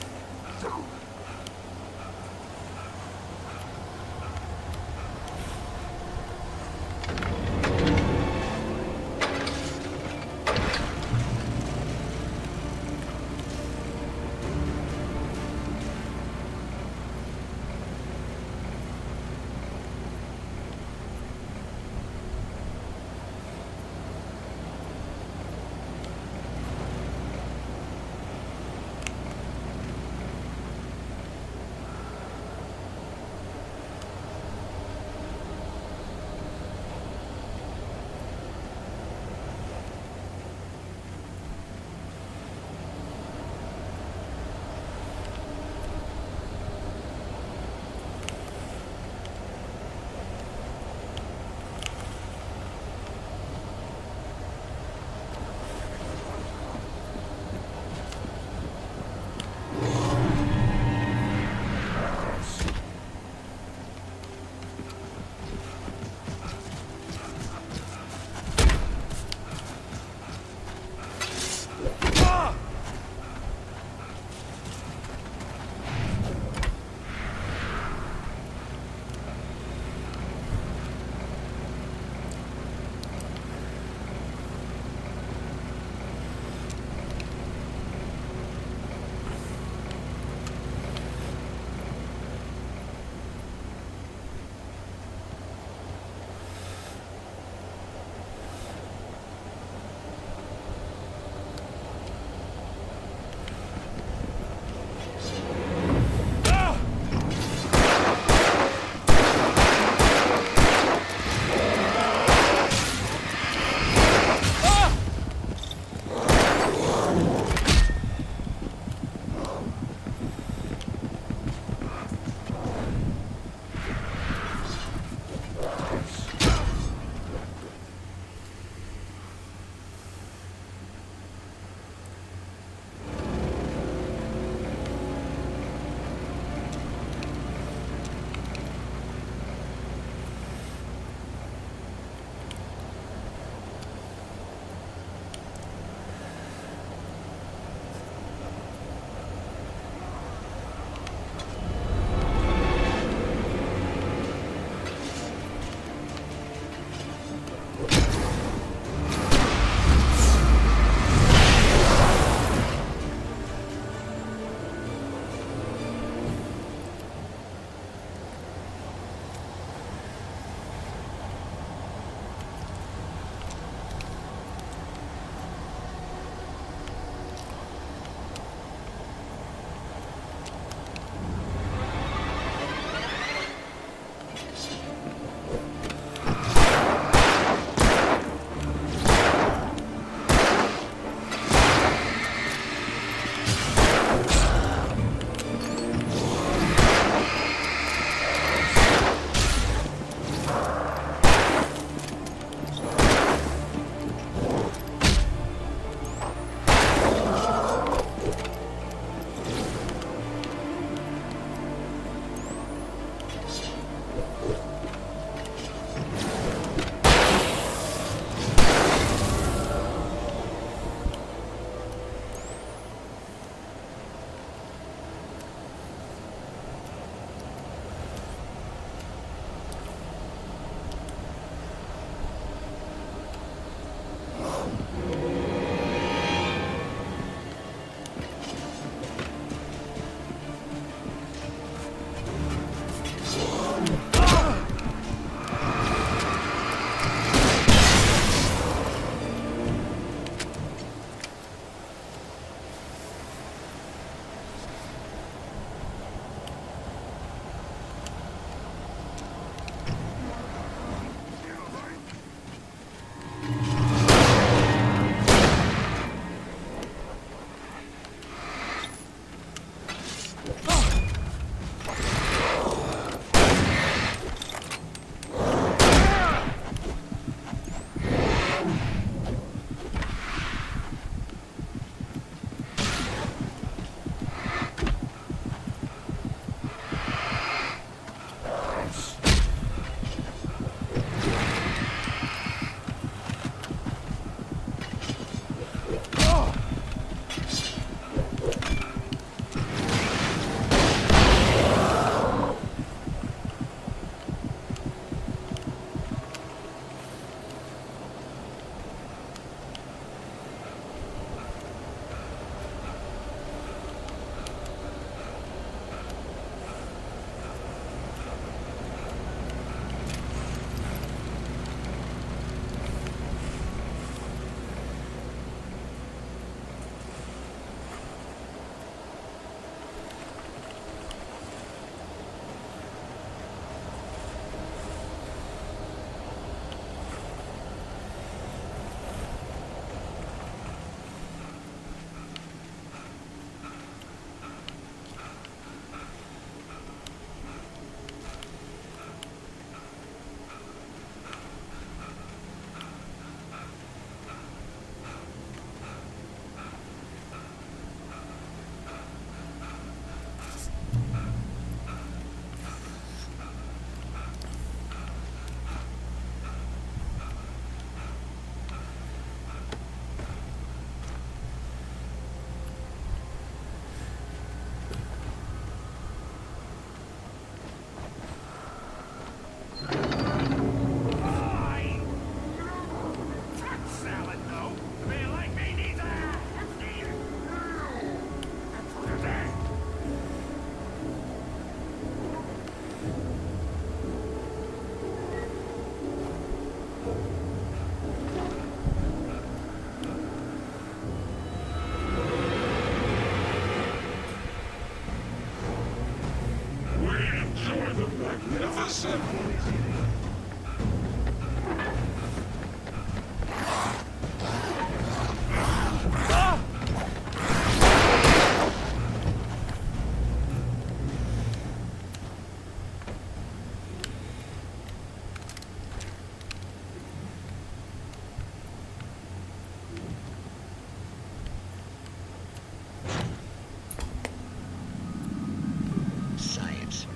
Science.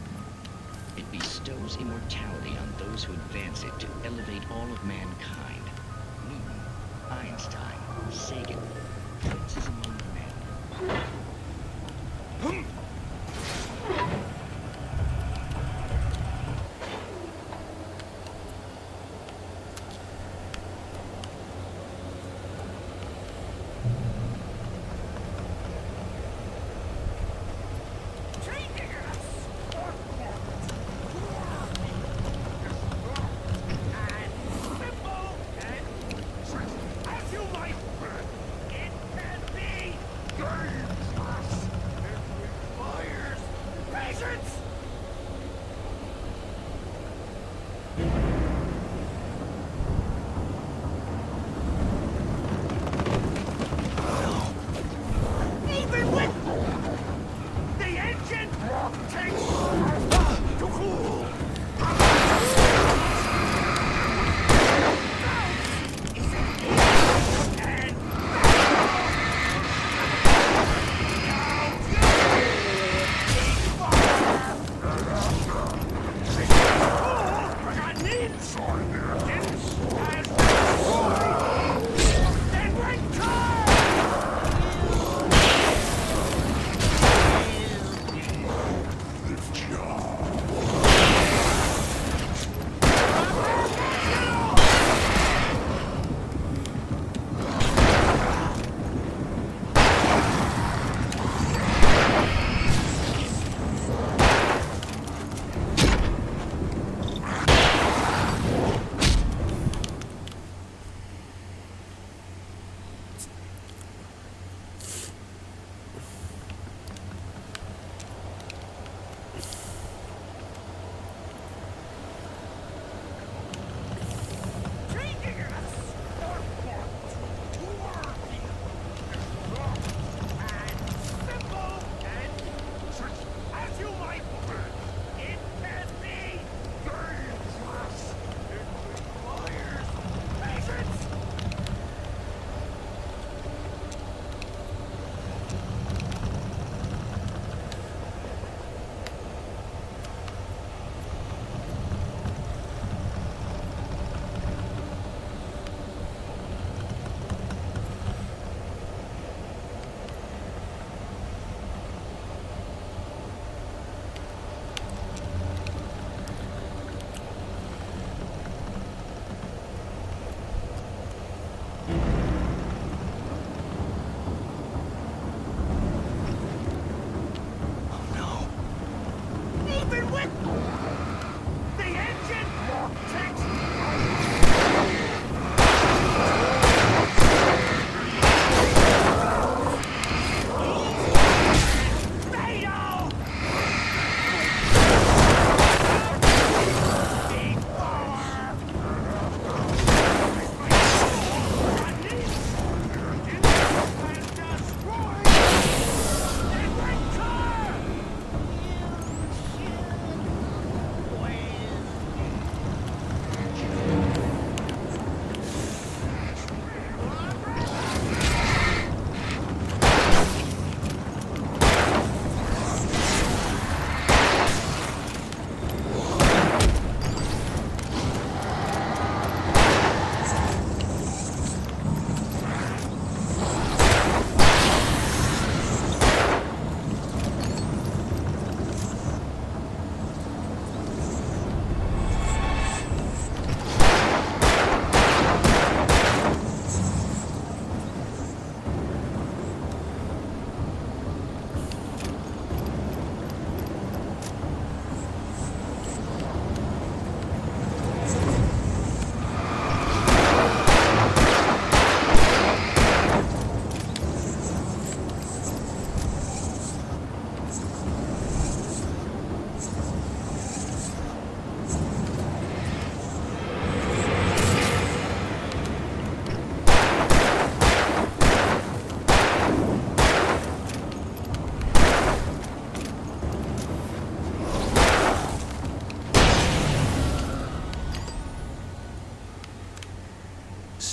It bestows immortality on those who advance it to elevate all of mankind. Newton, Einstein, Sagan, princes among men. As you might. It can be.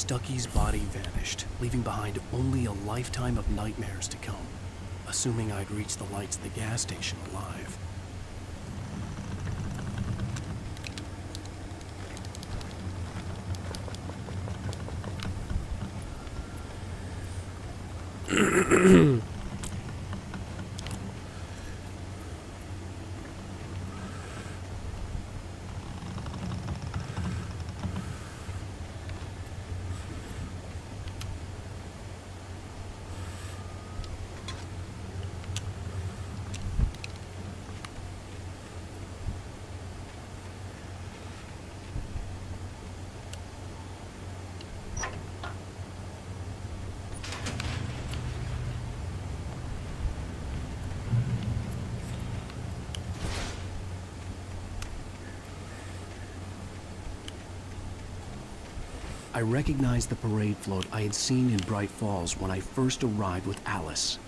Stucky's body vanished, leaving behind only a lifetime of nightmares to come, assuming I'd reach the lights of the gas station alive. I recognized the parade float I had seen in Bright Falls when I first arrived with Alice.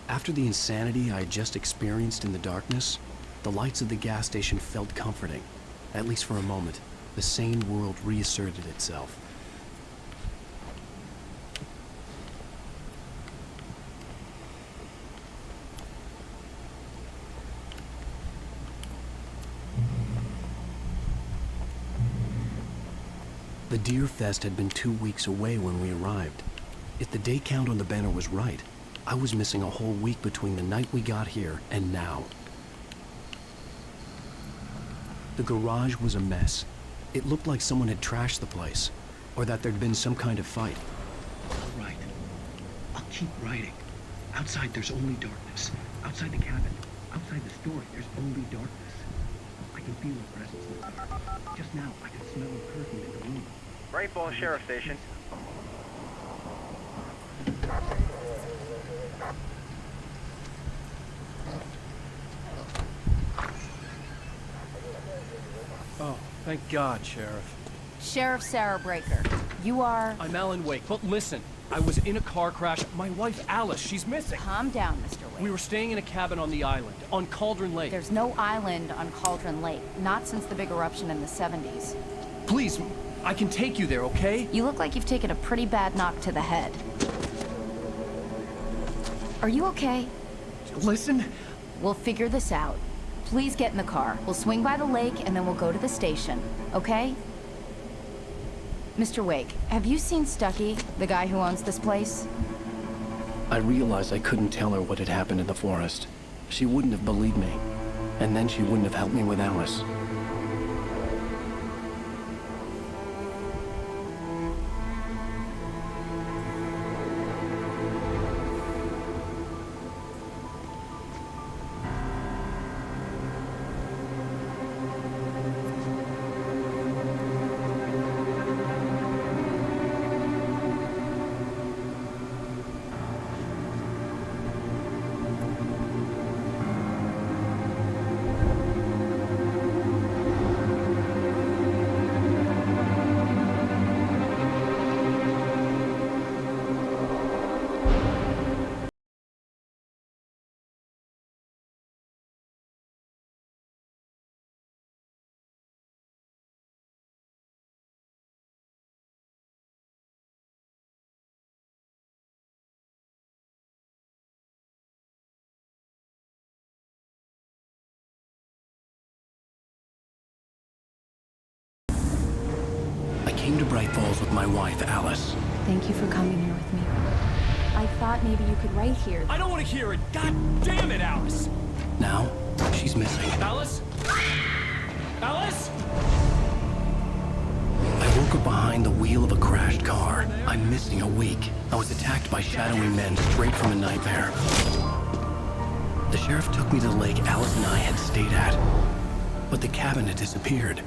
After the insanity I had just experienced in the darkness, the lights of the gas station felt comforting. At least for a moment, the sane world reasserted itself. The Deer Fest had been 2 weeks away when we arrived. If the day count on the banner was right, I was missing a whole week between the night we got here and now. The garage was a mess. It looked like someone had trashed the place, or that there'd been some kind of fight. All right. I'll keep writing. Outside, there's only darkness. Outside the cabin, outside the store, there's only darkness. I can feel a presence in the dark. Just now, I can smell a perfume in the room. Bright Falls Sheriff Station. Oh, thank God, Sheriff. Sheriff Sarah Breaker. You are... I'm Alan Wake, but listen. I was in a car crash. My wife, Alice, she's missing. Calm down, Mr. Wake. We were staying in a cabin on the island, on Cauldron Lake. There's no island on Cauldron Lake. Not since the big eruption in the 70s. Please, I can take you there, okay? You look like you've taken a pretty bad knock to the head. Are you okay? Listen. We'll figure this out. Please get in the car. We'll swing by the lake and then we'll go to the station, okay? Mr. Wake, have you seen Stucky, the guy who owns this place? I realized I couldn't tell her what had happened in the forest. She wouldn't have believed me, and then she wouldn't have helped me with Alice. I came to Bright Falls with my wife, Alice. Thank you for coming here with me. I thought maybe you could write here. I don't want to hear it. God damn it, Alice. Now, she's missing. Alice? Alice? I woke up behind the wheel of a crashed car. I'm missing a week. I was attacked by shadowy men straight from a nightmare. The sheriff took me to the lake Alice and I had stayed at, but the cabin had disappeared.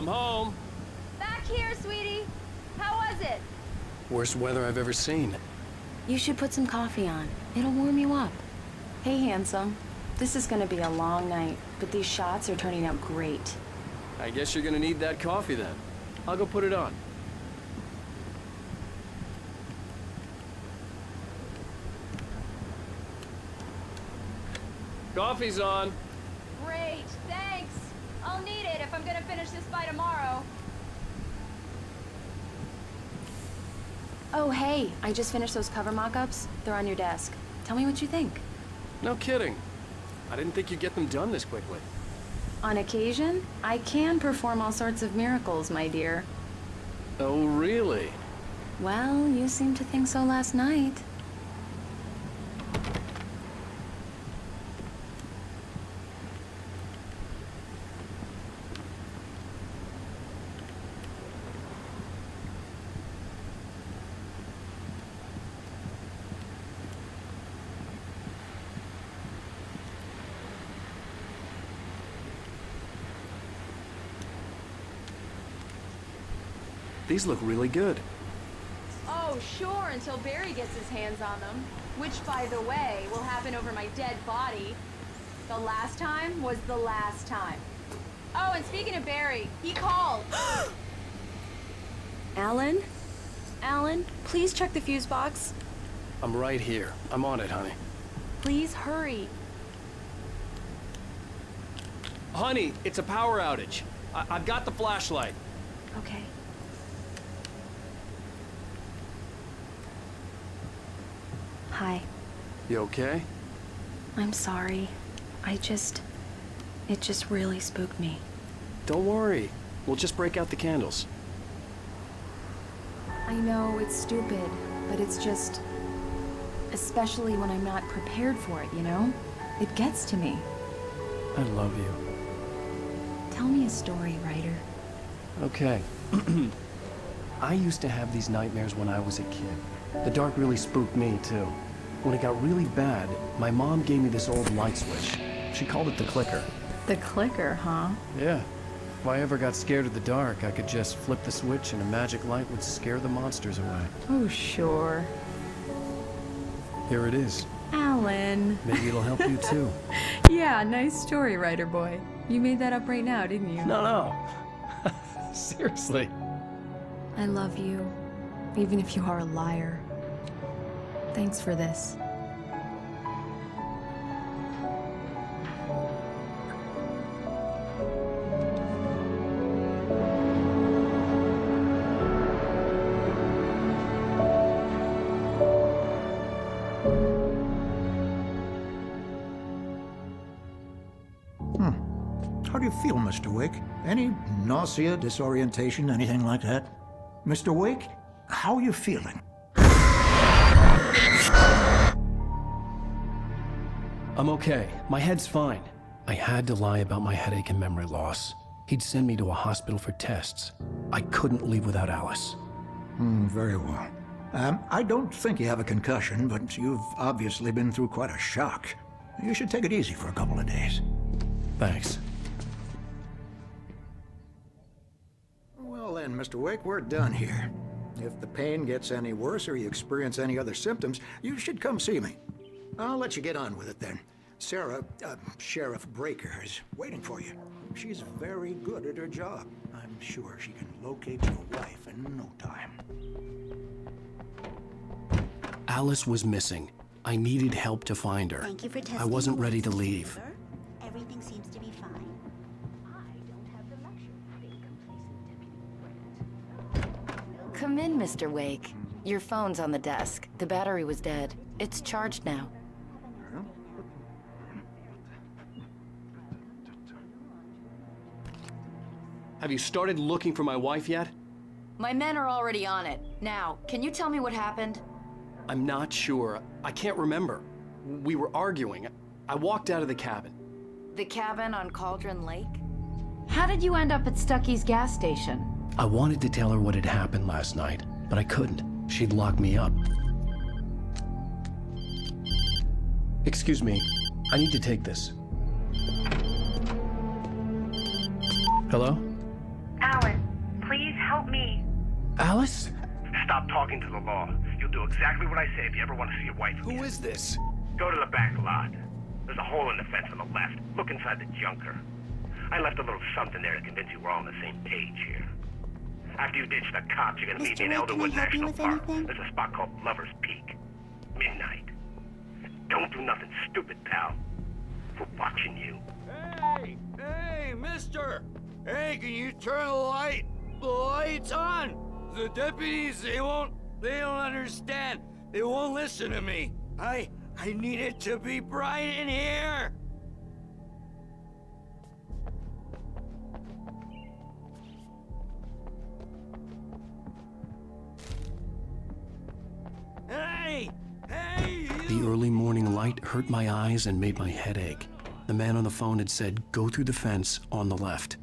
home. Back here, sweetie. How was it? Worst weather I've ever seen. You should put some coffee on. It'll warm you up. Hey, handsome. This is gonna be a long night, but these shots are turning out great. I guess you're gonna need that coffee then. I'll go put it on. Coffee's on. Great, thanks. I'll need it if I'm gonna finish this by tomorrow. Oh, hey, I just finished those cover mock-ups. They're on your desk. Tell me what you think. No kidding. I didn't think you'd get them done this quickly. On occasion, I can perform all sorts of miracles, my dear. Oh, really? Well, you seemed to think so last night. These look really good. Oh, sure, until Barry gets his hands on them. Which, by the way, will happen over my dead body. The last time was the last time. Oh, and speaking of Barry, he called. Alan? Alan, please check the fuse box. I'm right here. I'm on it, honey. Please hurry. Honey, it's a power outage. I've got the flashlight. Okay. Hi. You okay? I'm sorry. It just really spooked me. Don't worry. We'll just break out the candles. I know it's stupid, but it's just... especially when I'm not prepared for it, you know? It gets to me. I love you. Tell me a story, writer. Okay. I used to have these nightmares when I was a kid. The dark really spooked me, too. When it got really bad, my mom gave me this old light switch. She called it the clicker. The clicker, huh? Yeah. If I ever got scared of the dark, I could just flip the switch and a magic light would scare the monsters away. Oh, sure. Here it is. Alan. Maybe it'll help you, too. Yeah, nice story, writer boy. You made that up right now, didn't you? No. Seriously. I love you, even if you are a liar. Thanks for this. How do you feel, Mr. Wake? Any nausea, disorientation, anything like that? Mr. Wake, how are you feeling? I'm okay. My head's fine. I had to lie about my headache and memory loss. He'd send me to a hospital for tests. I couldn't leave without Alice. Very well. I don't think you have a concussion, but you've obviously been through quite a shock. You should take it easy for a couple of days. Thanks. Well then, Mr. Wake, we're done here. If the pain gets any worse or you experience any other symptoms, you should come see me. I'll let you get on with it then. Sarah, Sheriff Breaker, is waiting for you. She's very good at her job. I'm sure she can locate your wife in no time. Alice was missing. I needed help to find her. Thank you for testing. I wasn't ready to leave. Sir. Everything seems to be fine. Come in, Mr. Wake. Your phone's on the desk. The battery was dead. It's charged now. Have you started looking for my wife yet? My men are already on it. Now, can you tell me what happened? I'm not sure. I can't remember. We were arguing. I walked out of the cabin. The cabin on Cauldron Lake? How did you end up at Stucky's gas station? I wanted to tell her what had happened last night, but I couldn't. She'd lock me up. Excuse me. I need to take this. Hello? Alan, help me. Alice? Stop talking to the law. You'll do exactly what I say if you ever want to see your wife again. Who is this? Go to the back lot. There's a hole in the fence on the left. Look inside the junker. I left a little something there to convince you we're all on the same page here. After you ditch the cops, you're gonna meet me in Elderwood National Park. There's a spot called Lover's Peak. Midnight. Don't do nothing stupid, pal. We're watching you. Hey, mister! Hey, can you turn the lights on? The deputies, they don't understand. They won't listen to me. I need it to be bright in here. Hey! The early morning light hurt my eyes and made my head ache. The man on the phone had said, go through the fence on the left.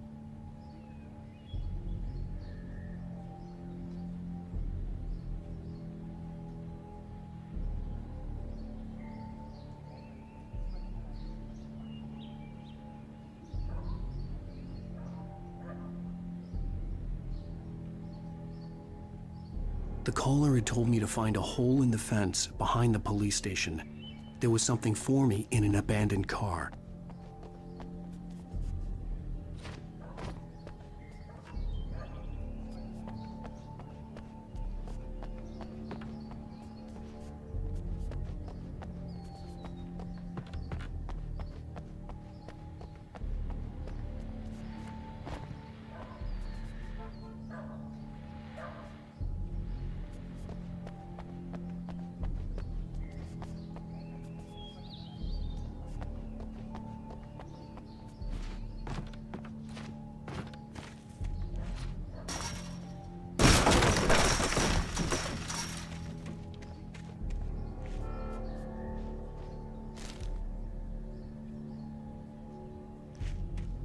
The caller had told me to find a hole in the fence behind the police station. There was something for me in an abandoned car.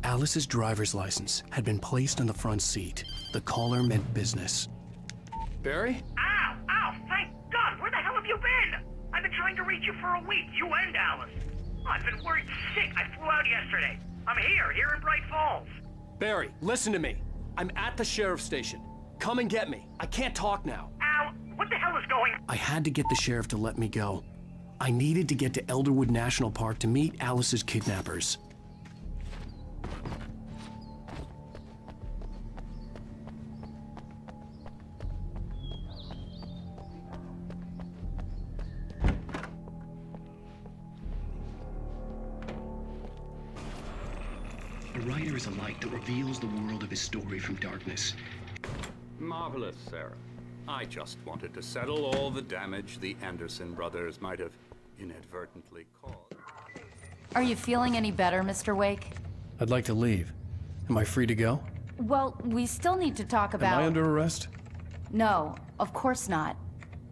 Alice's driver's license had been placed on the front seat. The caller meant business. Barry? Ow! Ow! Thank God! Where the hell have you been? I've been trying to reach you for a week, you and Alice. Oh, I've been worried sick. I flew out yesterday. I'm here in Bright Falls. Barry, listen to me. I'm at the sheriff's station. Come and get me. I can't talk now. Ow! What the hell is going on? I had to get the sheriff to let me go. I needed to get to Elderwood National Park to meet Alice's kidnappers. A writer is a light that reveals the world of his story from darkness. Marvelous, Sarah. I just wanted to settle all the damage the Anderson brothers might have inadvertently caused. Are you feeling any better, Mr. Wake? I'd like to leave. Am I free to go? Well, we still need to talk about... Am I under arrest? No, of course not.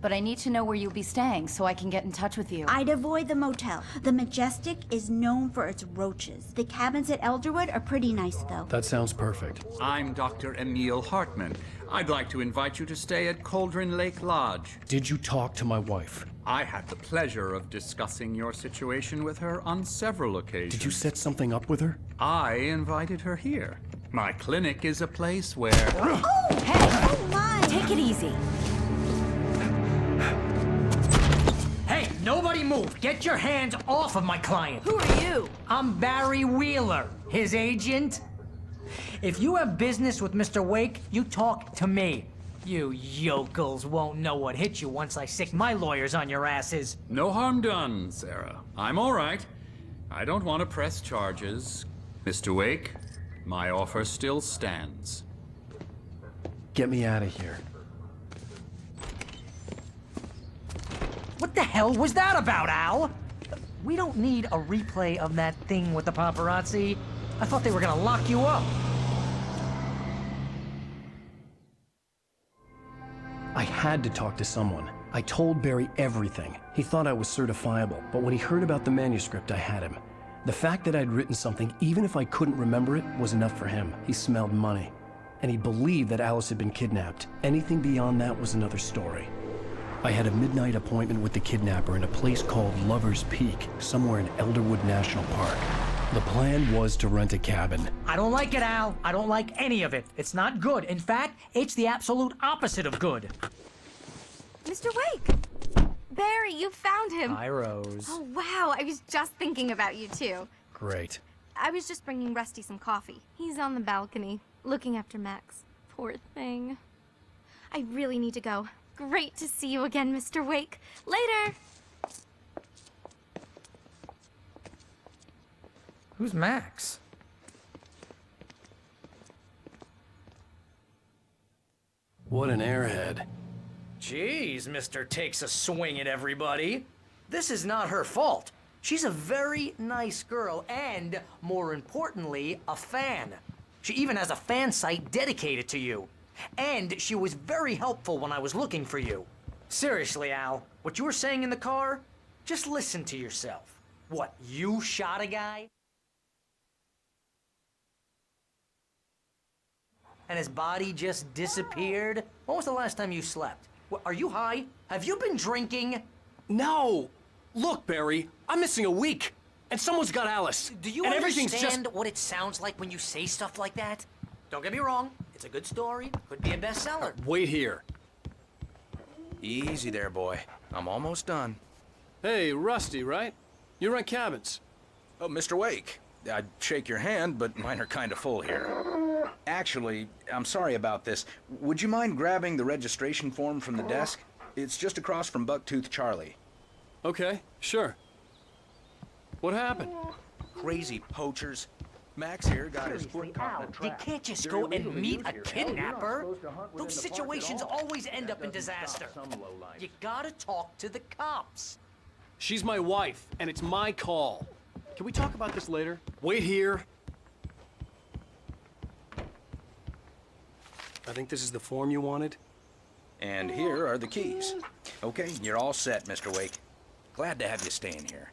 But I need to know where you'll be staying so I can get in touch with you. I'd avoid the motel. The Majestic is known for its roaches. The cabins at Elderwood are pretty nice, though. That sounds perfect. I'm Dr. Emil Hartman. I'd like to invite you to stay at Cauldron Lake Lodge. Did you talk to my wife? I had the pleasure of discussing your situation with her on several occasions. Did you set something up with her? I invited her here. My clinic is a place where... Oh! Hey! Oh, my! Take it easy. Hey, nobody move! Get your hands off of my client! Who are you? I'm Barry Wheeler, his agent. If you have business with Mr. Wake, you talk to me. You yokels won't know what hit you once I sick my lawyers on your asses. No harm done, Sarah. I'm all right. I don't want to press charges. Mr. Wake, my offer still stands. Get me out of here. What the hell was that about, Al? We don't need a replay of that thing with the paparazzi. I thought they were gonna lock you up. I had to talk to someone. I told Barry everything. He thought I was certifiable, but when he heard about the manuscript, I had him. The fact that I'd written something, even if I couldn't remember it, was enough for him. He smelled money. And he believed that Alice had been kidnapped. Anything beyond that was another story. I had a midnight appointment with the kidnapper in a place called Lover's Peak, somewhere in Elderwood National Park. The plan was to rent a cabin. I don't like it, Al. I don't like any of it. It's not good. In fact, it's the absolute opposite of good. Mr. Wake! Barry, you found him. Hi, Rose. Oh, wow. I was just thinking about you, too. Great. I was just bringing Rusty some coffee. He's on the balcony, looking after Max. Poor thing. I really need to go. Great to see you again, Mr. Wake. Later! Who's Max? What an airhead. Jeez, Mr. Takes a swing at everybody. This is not her fault. She's a very nice girl and, more importantly, a fan. She even has a fan site dedicated to you. And she was very helpful when I was looking for you. Seriously, Al, what you were saying in the car, just listen to yourself. What, you shot a guy? And his body just disappeared? When was the last time you slept? What, are you high? Have you been drinking? No! Look, Barry, I'm missing a week, and someone's got Alice. Do you and understand what it sounds like when you say stuff like that? Don't get me wrong, it's a good story, could be a bestseller. Wait here. Easy there, boy. I'm almost done. Hey, Rusty, right? You rent cabins. Oh, Mr. Wake. I'd shake your hand, but mine are kind of full here. Actually, I'm sorry about this. Would you mind grabbing the registration form from the desk? It's just across from Bucktooth Charlie. Okay, sure. What happened? Crazy poachers. Max here got his foot caught in a You trap. can't just go and meet a kidnapper. Those situations always end up in disaster. You gotta talk to the cops. She's my wife, and it's my call. Can we talk about this later? Wait here. I think this is the form you wanted. And here are the keys. Okay, you're all set, Mr. Wake. Glad to have you staying here.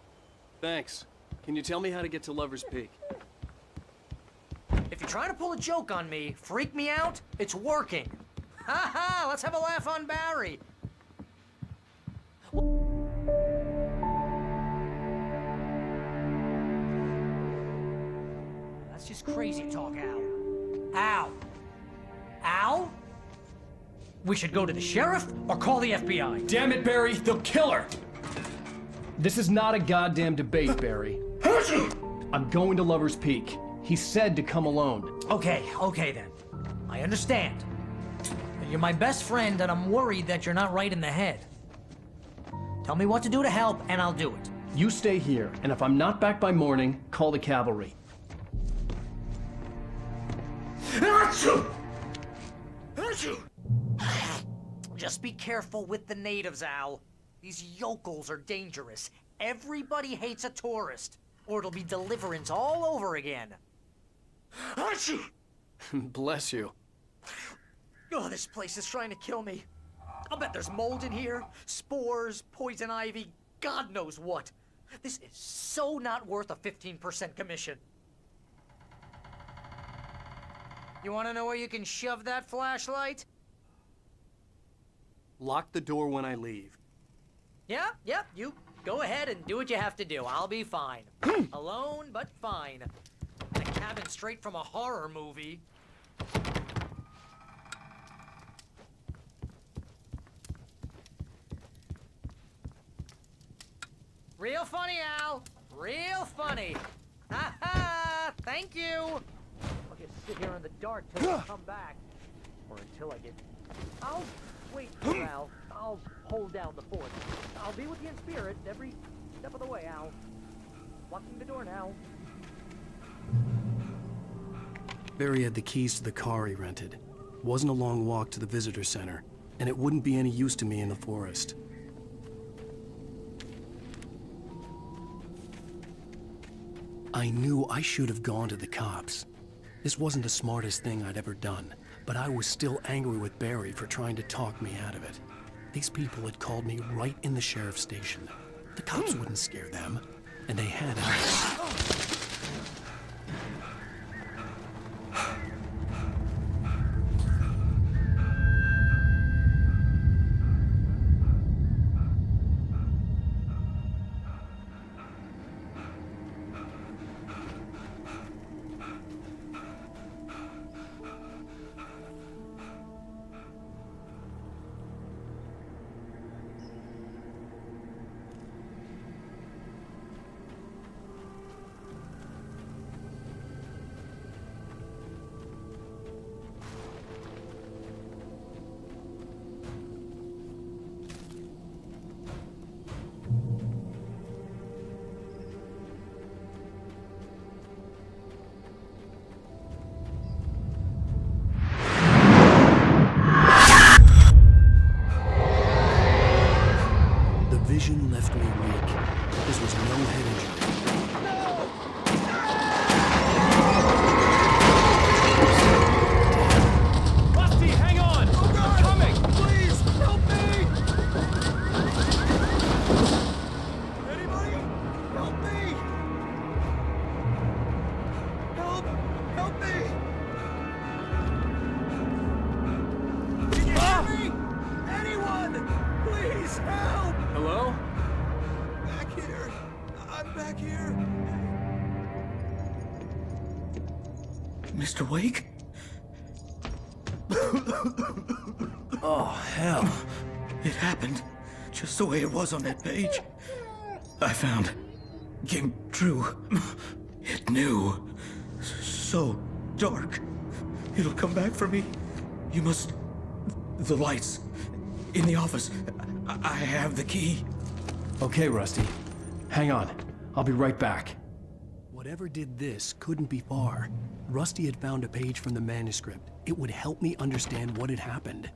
Thanks. Can you tell me how to get to Lover's Peak? If you're trying to pull a joke on me, freak me out, it's working. Ha ha, let's have a laugh on Barry. That's just crazy talk, Al. Al? Al? We should go to the sheriff or call the FBI. Damn it, Barry, they'll kill her! This is not a goddamn debate, Barry. I'm going to Lover's Peak. He said to come alone. Okay then. I understand. You're my best friend, and I'm worried that you're not right in the head. Tell me what to do to help, and I'll do it. You stay here, and if I'm not back by morning, call the cavalry. Just be careful with the natives, Al. These yokels are dangerous. Everybody hates a tourist, or it'll be Deliverance all over again. Bless you. Oh, this place is trying to kill me. I'll bet there's mold in here, spores, poison ivy, God knows what. This is so not worth a 15% commission. You want to know where you can shove that flashlight? Lock the door when I leave. Yeah, you go ahead and do what you have to do. I'll be fine. Alone, but fine. In a cabin straight from a horror movie. Real funny, Al. Real funny. Ha ha! Thank you. I'll just sit here in the dark till you come back. Or until I get... I'll wait for you, Al. I'll hold down the fort. I'll be with you in spirit every step of the way, Al. Locking the door now. Barry had the keys to the car he rented. Wasn't a long walk to the visitor center, and it wouldn't be any use to me in the forest. I knew I should have gone to the cops. This wasn't the smartest thing I'd ever done, but I was still angry with Barry for trying to talk me out of it. These people had called me right in the sheriff's station. The cops wouldn't scare them, and they had Alice. Please help! Hello? Back here. I'm back here. Mr. Wake? Oh, hell. It happened just the way it was on that page. I found. Came true. It knew. So dark. It'll come back for me. You must. The lights. In the office. I have the key. Okay, Rusty. Hang on. I'll be right back. Whatever did this couldn't be far. Rusty had found a page from the manuscript. It would help me understand what had happened.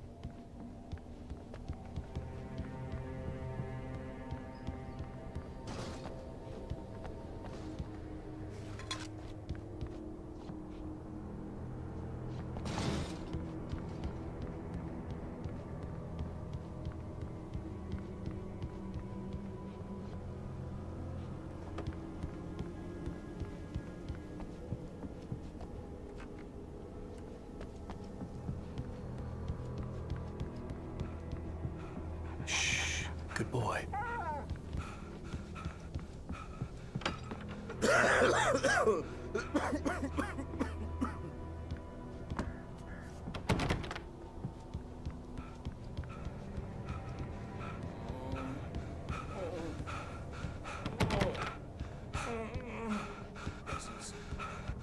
Good boy.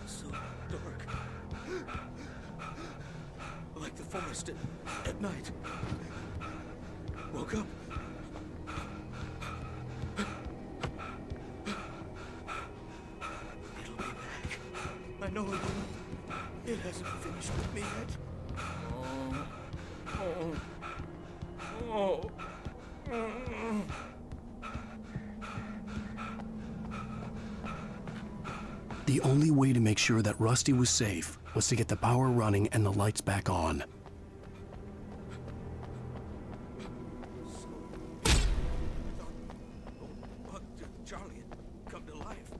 So dark. Like the forest at night. Woke up. It'll be back. I know it will. It hasn't finished with me yet. The only way to make sure that Rusty was safe was to get the power running and the lights back on. Charlie had come to life.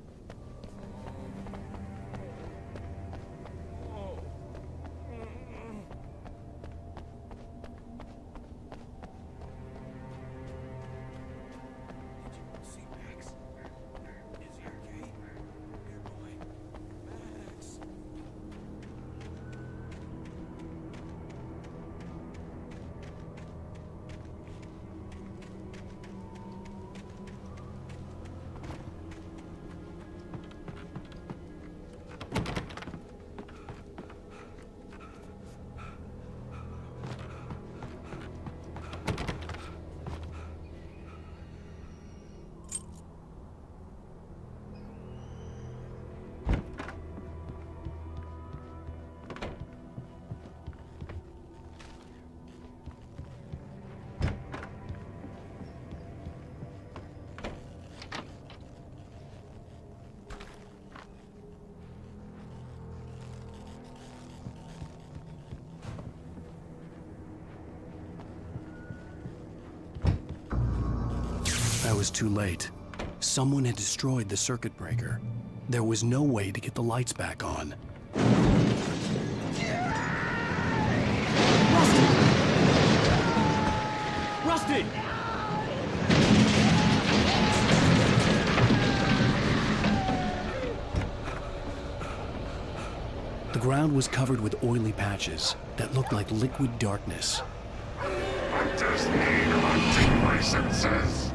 Did you see Max? Is he okay? Dear boy. Max. I was too late. Someone had destroyed the circuit breaker. There was no way to get the lights back on. Rusty! The ground was covered with oily patches that looked like liquid darkness. I just need hunting licenses.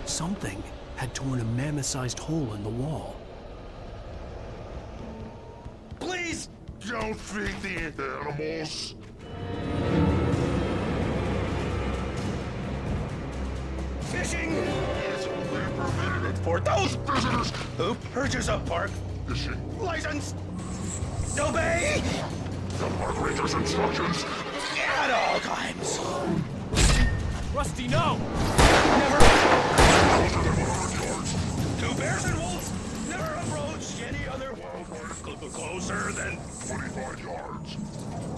Something had torn a mammoth-sized hole in the wall. Please don't feed the animals. fishing is only permitted for those visitors who purchase a park fishing license. Obey The park ranger's instructions. at all times. Rusty, no! Never. Closer than 100 yards. Two bears and wolves never approach any other wildlife closer than 25 yards.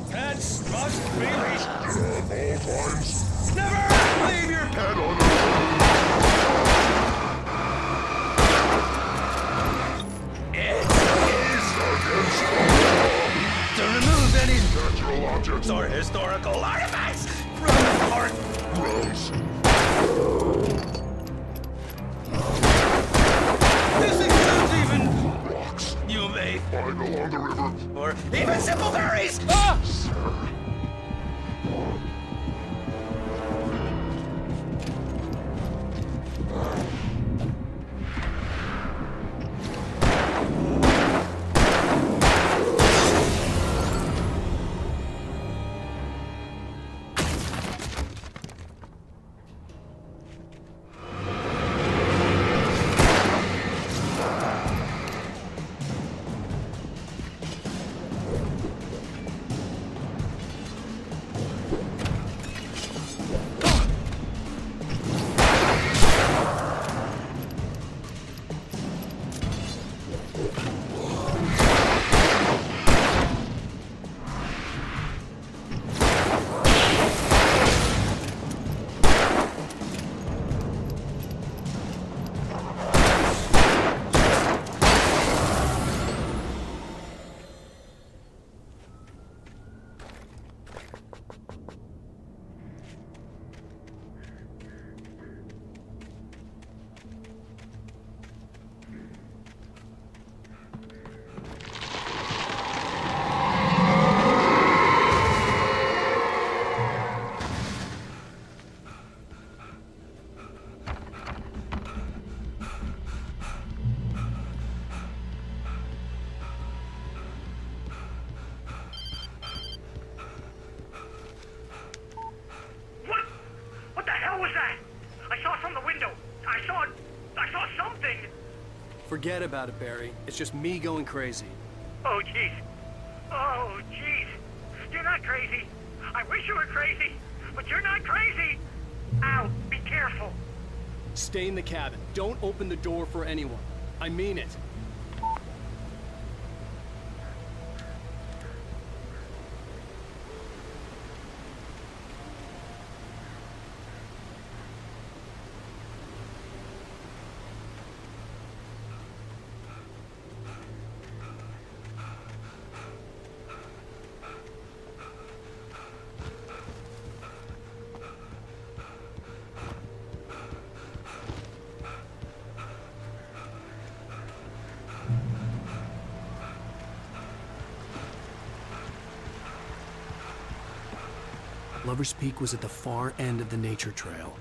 pets must be leashed. At all times. Never leave your pet on the It is Against the law. to remove any Natural objects. or historical artifacts from the park. Gross. This includes even Rocks. you may Find along the river. or even simple berries. Ah! Sir. What the hell was that? I saw from the window. I saw something. Forget about it, Barry. It's just me going crazy. Oh, jeez. Oh, jeez. You're not crazy. I wish you were crazy, but you're not crazy. Ow, be careful. Stay in the cabin. Don't open the door for anyone. I mean it. Lover's Peak was at the far end of the nature trail.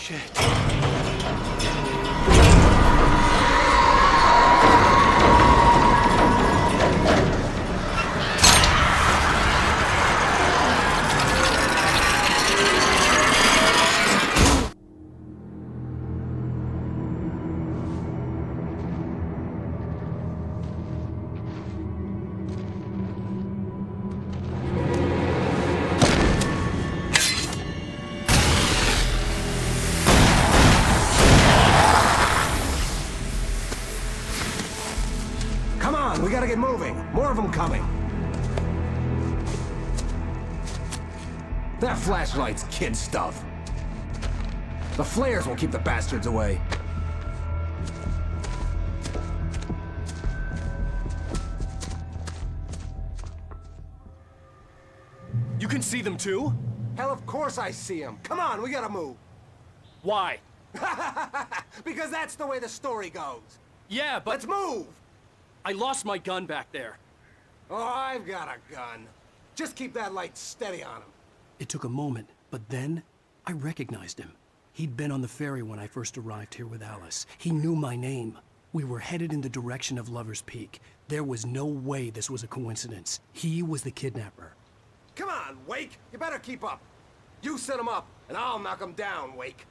Shit. Come on, we gotta get moving. More of them coming. That flashlight's kid stuff. The flares will keep the bastards away. You can see them too? Hell, of course I see them. Come on, we gotta move. Why? Because that's the way the story goes. Yeah, but... Let's move! I lost my gun back there. Oh, I've got a gun. Just keep that light steady on him. It took a moment, but then I recognized him. He'd been on the ferry when I first arrived here with Alice. He knew my name. We were headed in the direction of Lover's Peak. There was no way this was a coincidence. He was the kidnapper. Come on, Wake. You better keep up. You set him up, and I'll knock him down, Wake.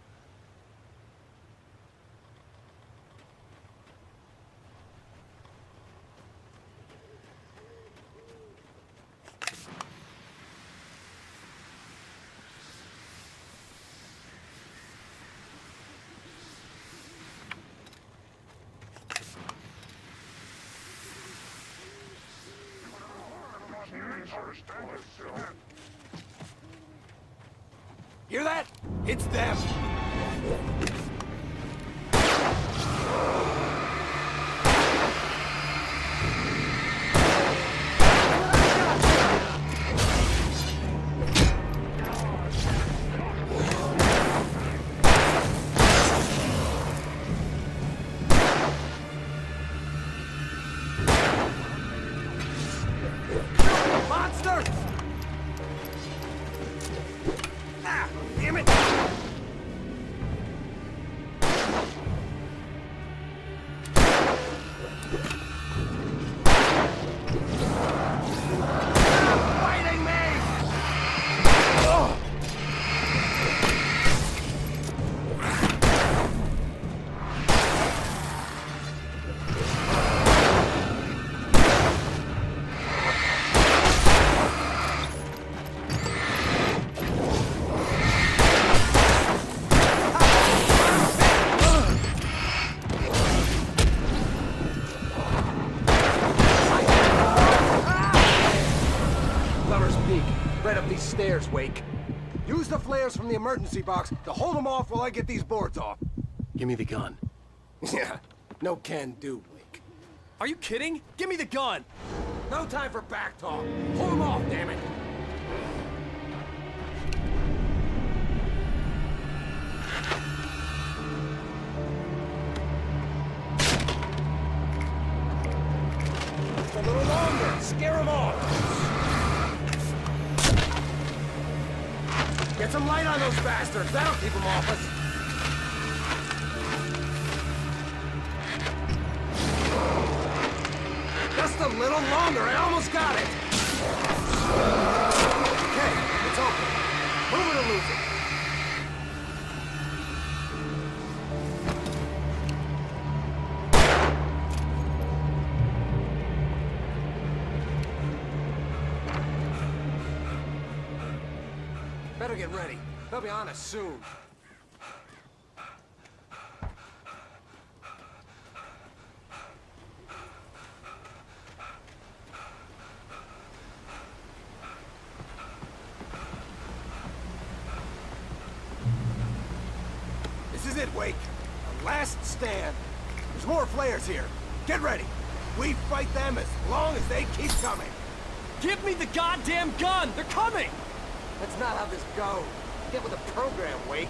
Hear that? It's them! Monster! Ah, damn it! Fighting me! Oh. Lover's Peak. Right up these stairs, Wake. Use the flares from the emergency box to hold them off while I get these boards off. Give me the gun. Yeah, no can do, Wake. Are you kidding? Give me the gun! No time for back talk. Hold them off, damn it. Just a little longer. Scare them off. Get some light on those bastards. That'll keep them off us. Just a little longer. I almost got it. Okay, it's open. Move it or lose it. Better get ready. They'll be on us soon. This is it, Wake. Our last stand. There's more flares here. Get ready. We fight them as long as they keep coming. Give me the goddamn gun! They're coming! That's not how this goes. Get with the program, Wake.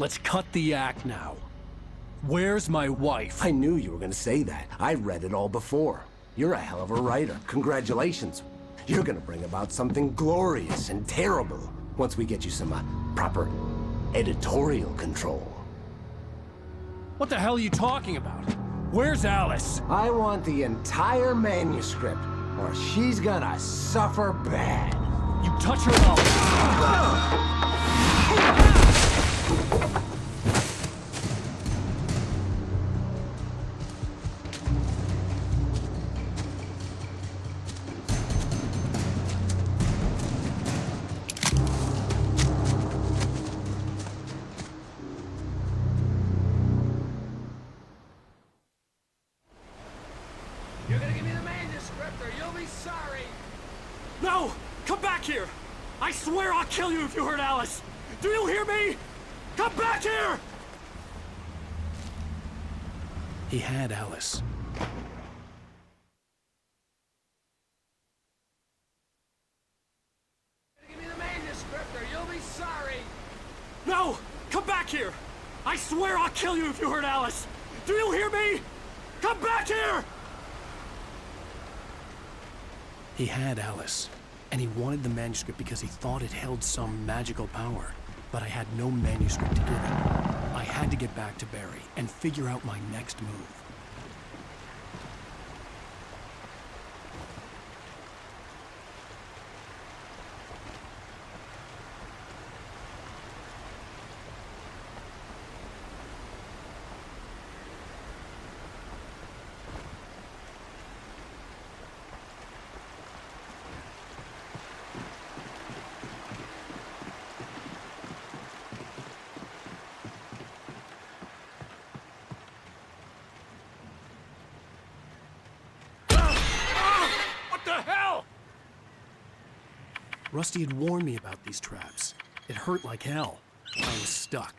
Let's cut the act now. Where's my wife? I knew you were gonna say that. I read it all before. You're a hell of a writer. Congratulations. You're gonna bring about something glorious and terrible once we get you some proper editorial control. What the hell are you talking about? Where's Alice? I want the entire manuscript, or she's gonna suffer bad. You touch her up. You're gonna give me the manuscript or you'll be sorry! No! Come back here! I swear I'll kill you if you hurt Alice! Do you hear me? Come back here! He had Alice. Give me the manuscript or you'll be sorry! No! Come back here! I swear I'll kill you if you hurt Alice! Do you hear me? Come back here! He had Alice, and he wanted the manuscript because he thought it held some magical power. But I had no manuscript to give him. I had to get back to Barry and figure out my next move. Rusty had warned me about these traps. It hurt like hell. I was stuck.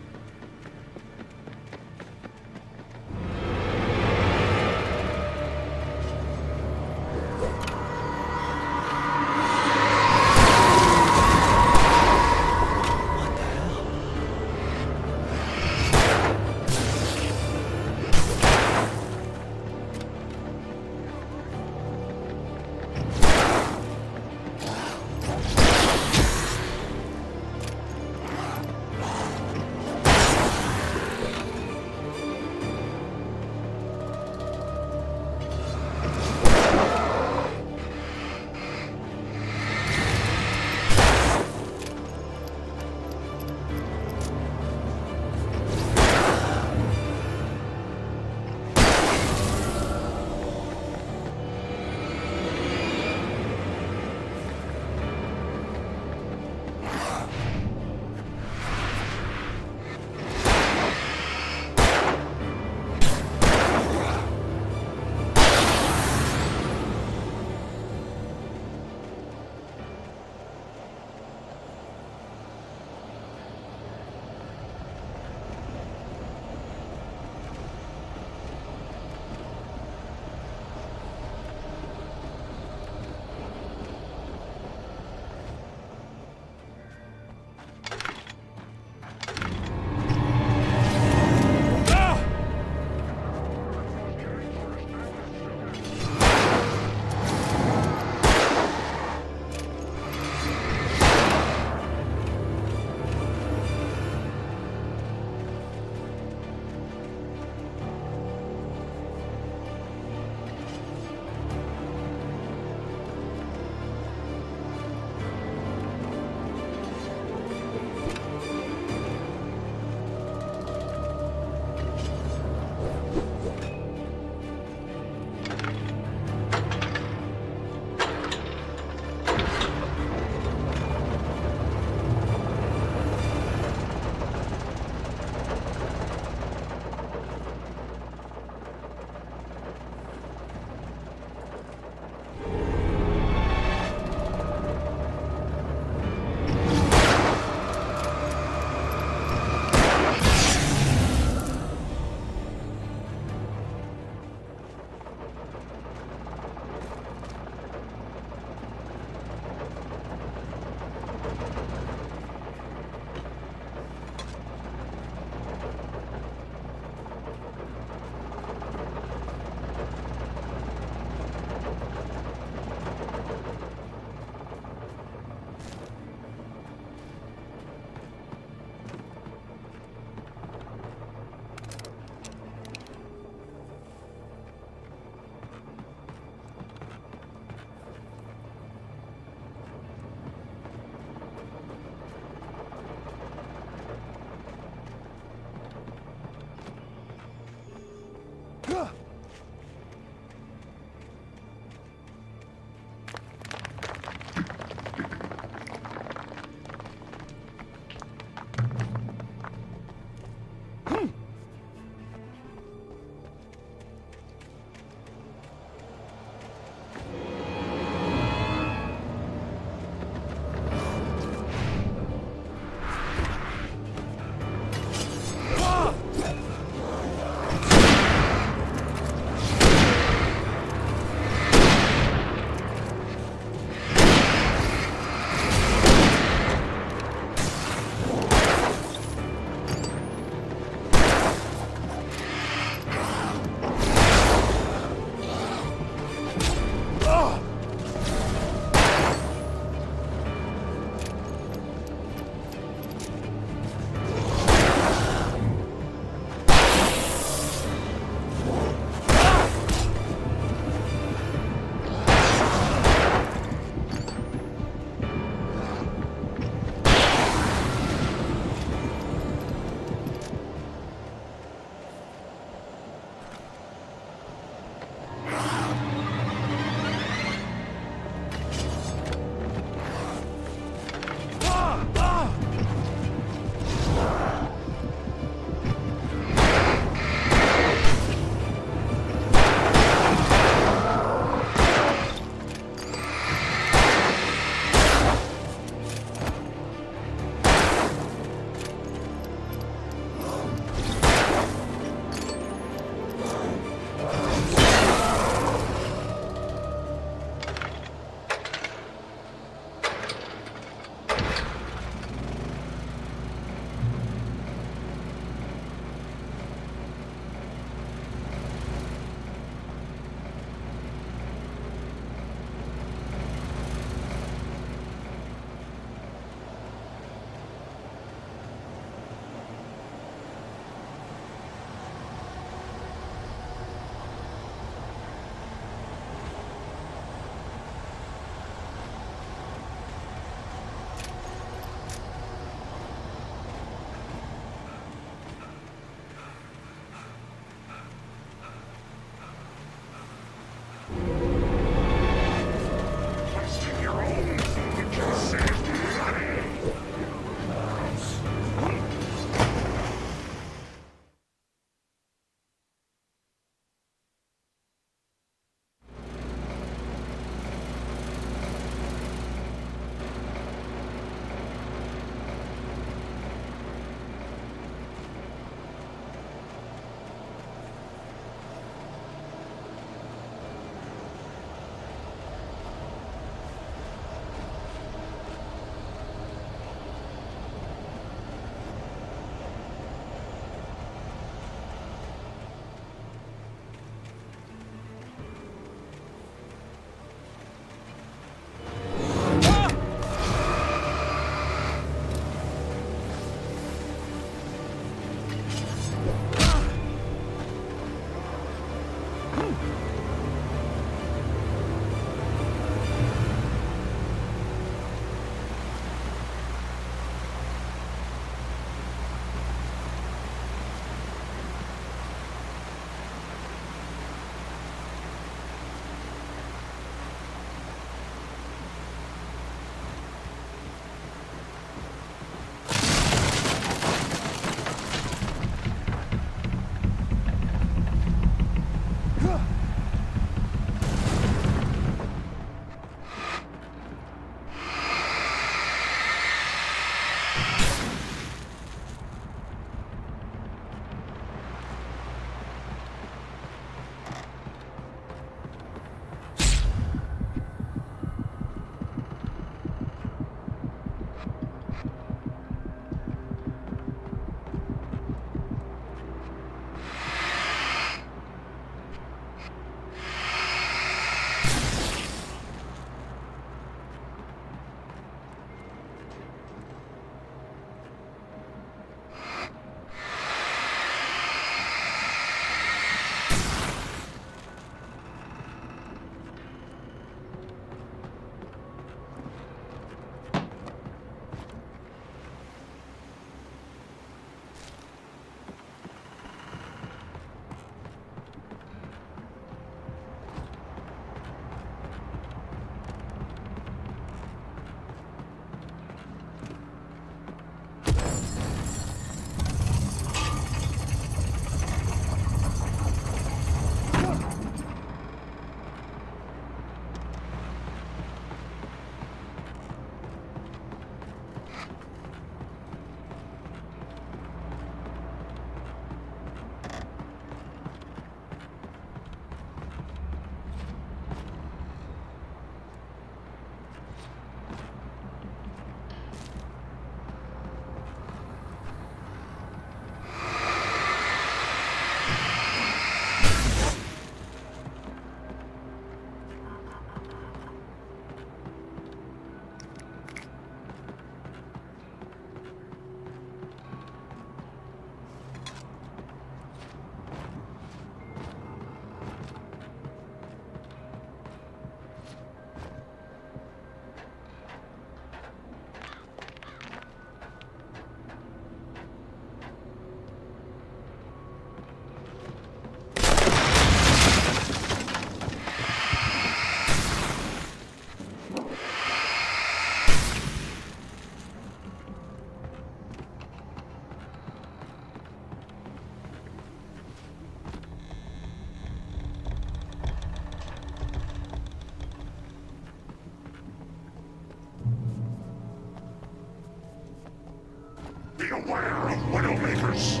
aware of Widowmakers.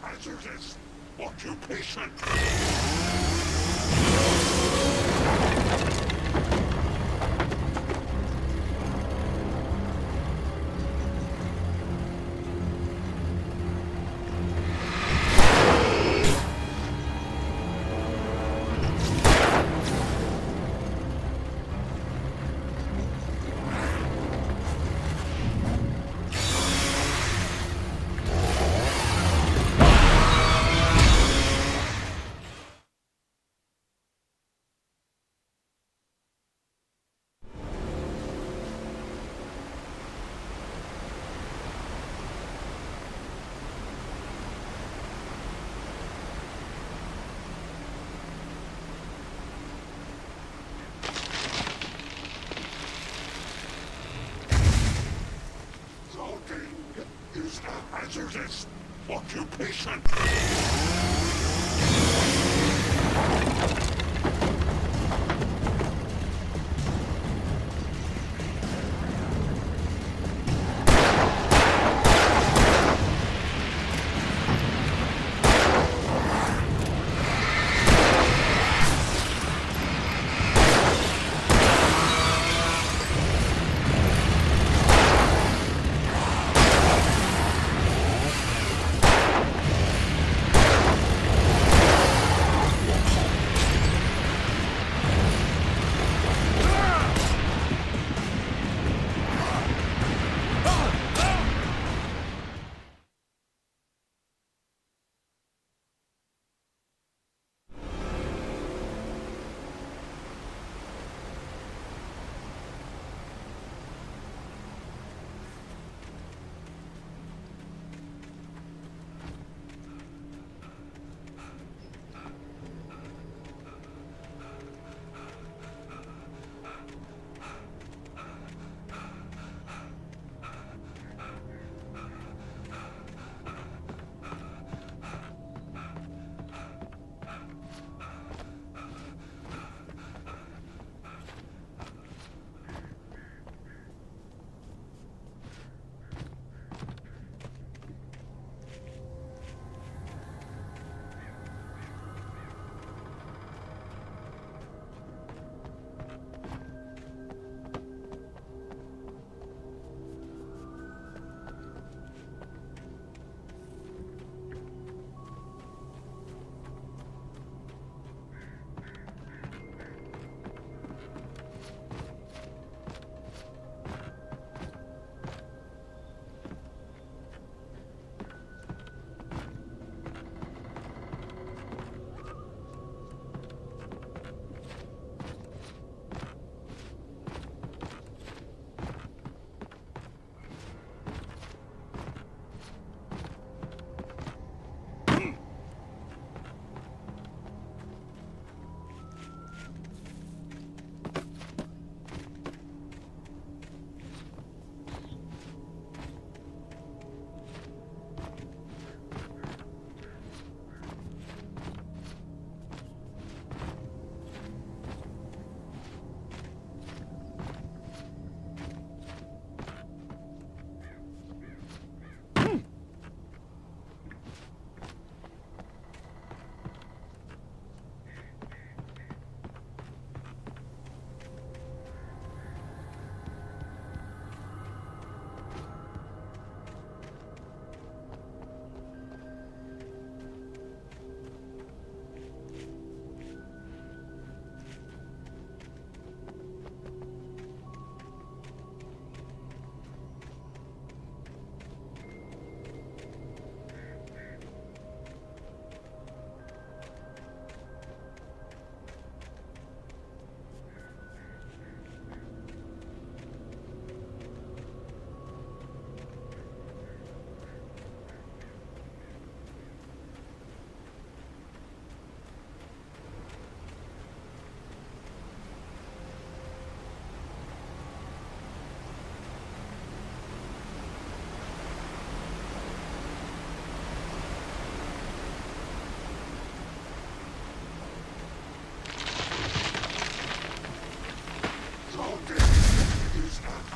Hazardous occupation. Is a hazardous occupation.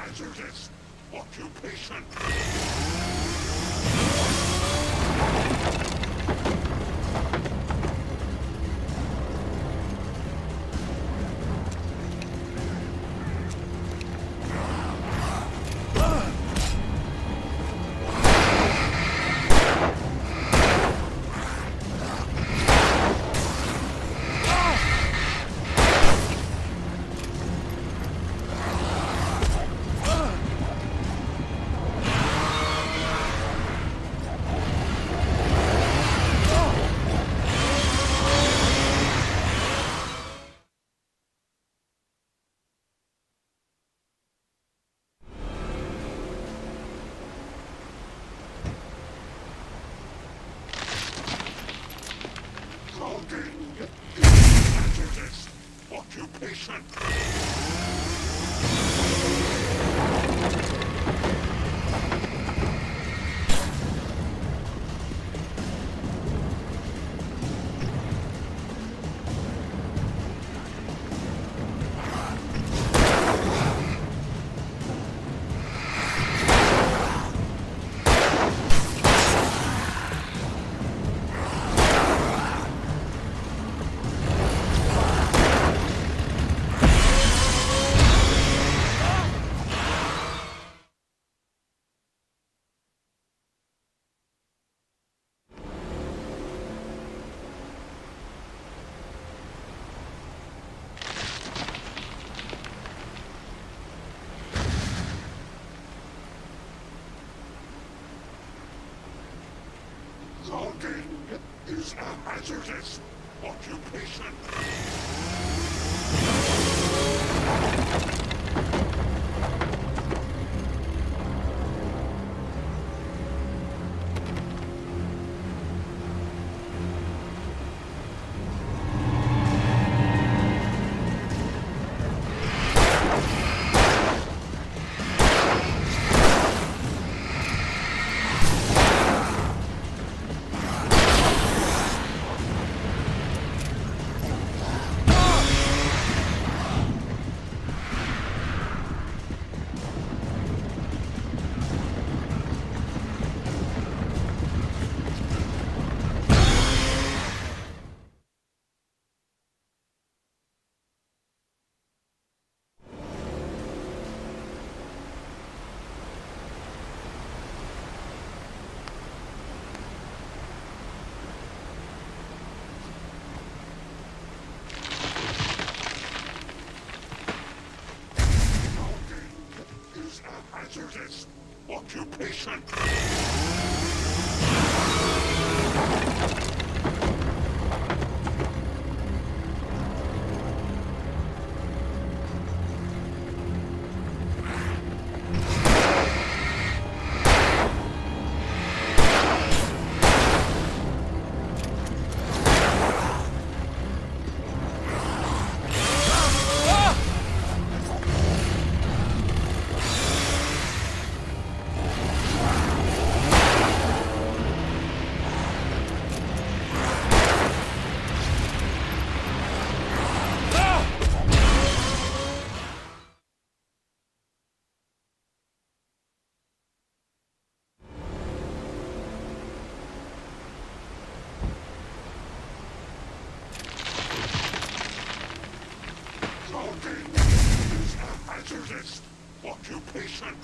hazardous occupation. Hazardous occupation. Logging is a hazardous occupation. Hazardous occupation. Hazardous occupation.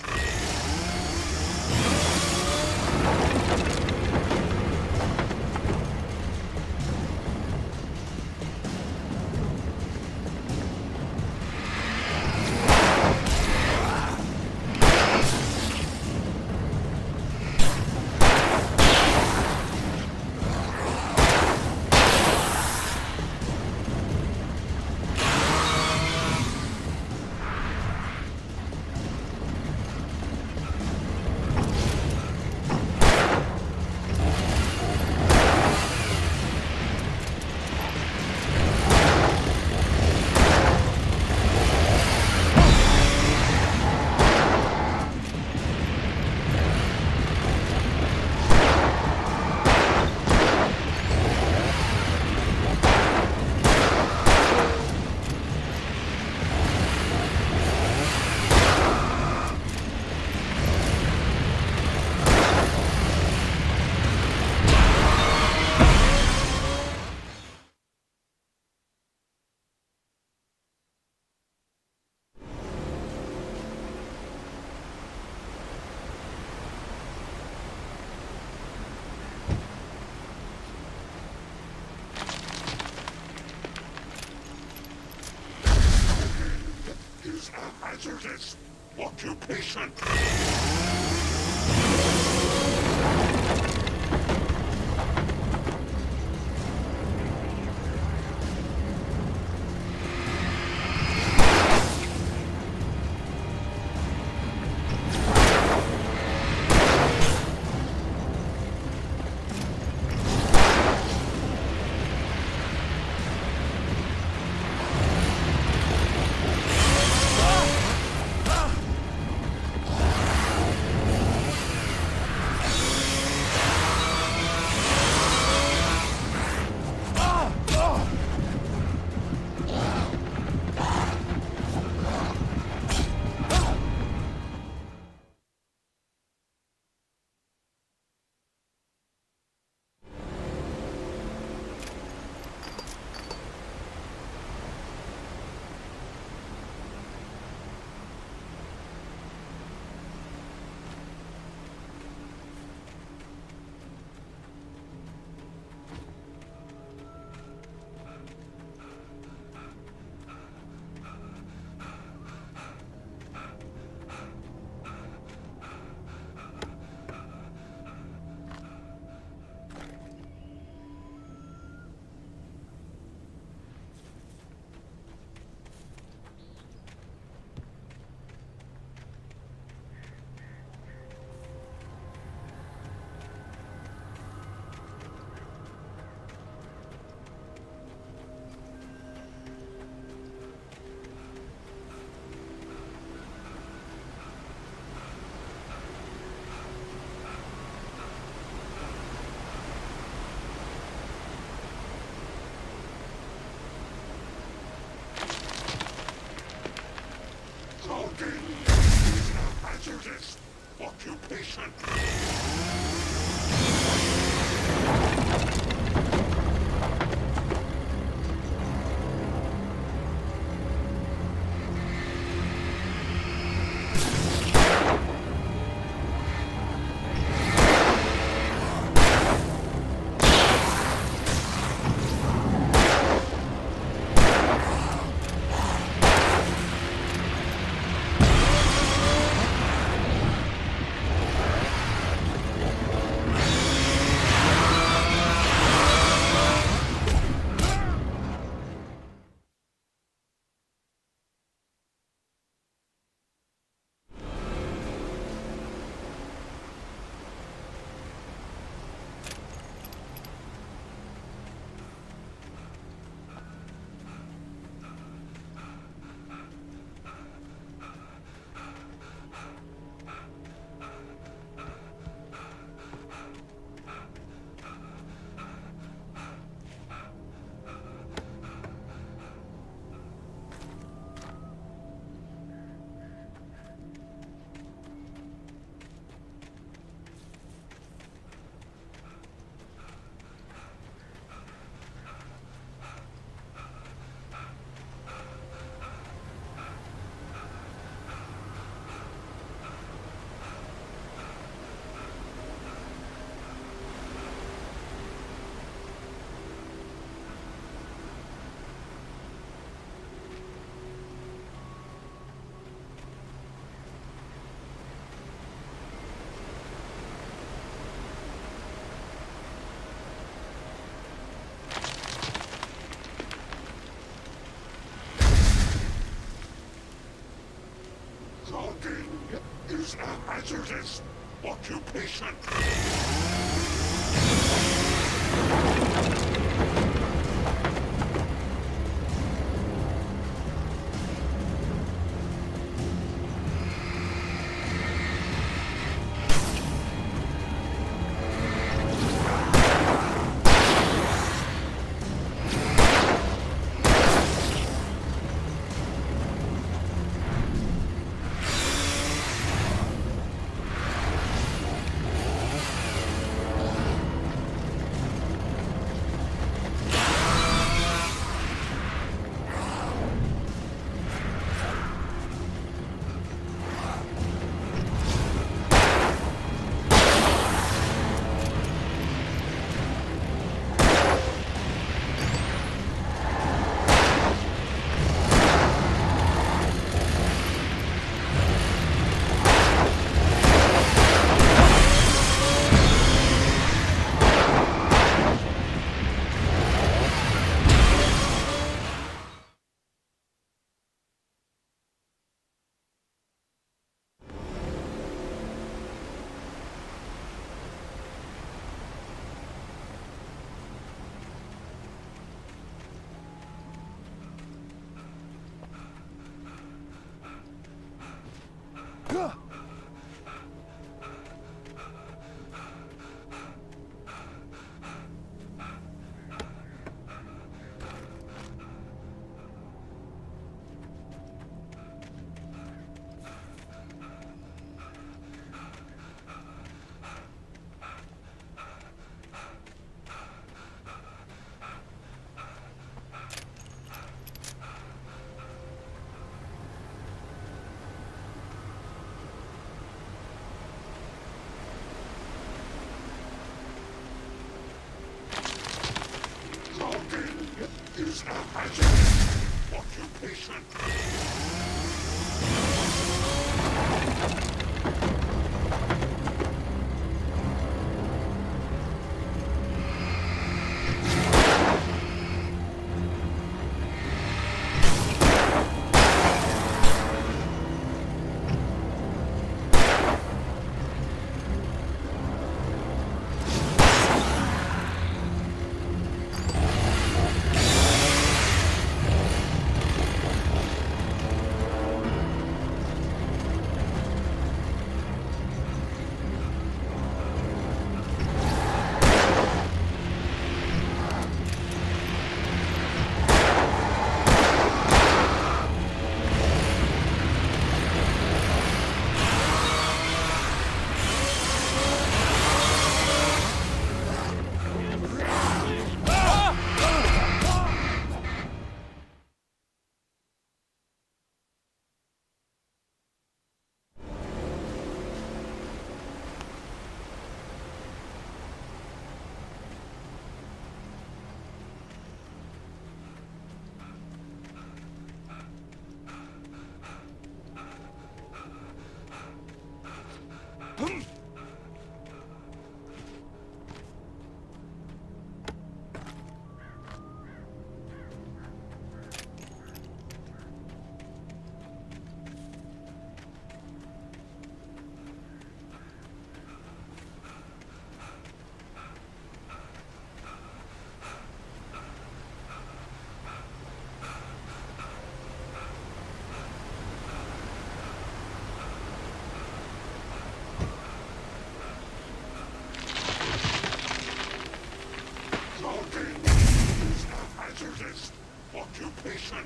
hazardous occupation. Talking is a hazardous occupation. Talking is a hazardous occupation. Occupation. Hazardous occupation.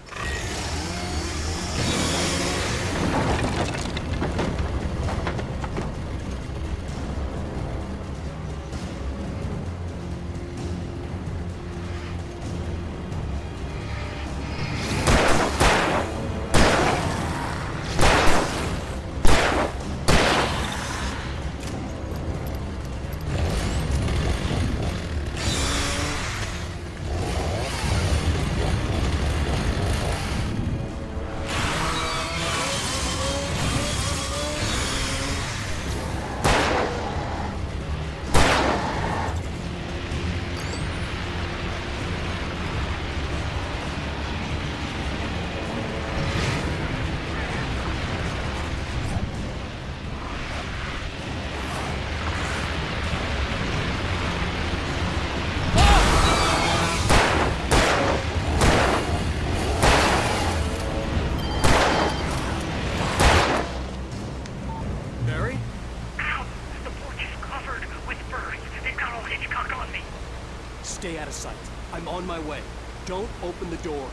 Stay out of sight. I'm on my way. Don't open the door.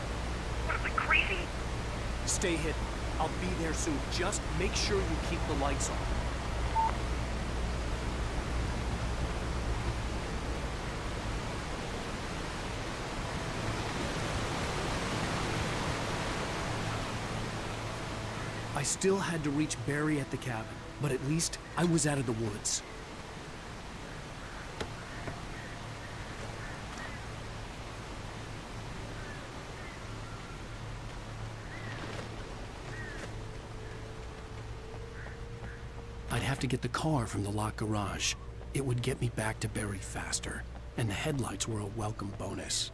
What am I, crazy? Stay hidden. I'll be there soon. Just make sure you keep the lights on. I still had to reach Barry at the cabin, but at least I was out of the woods. I'd have to get the car from the locked garage. It would get me back to Barry faster, and the headlights were a welcome bonus.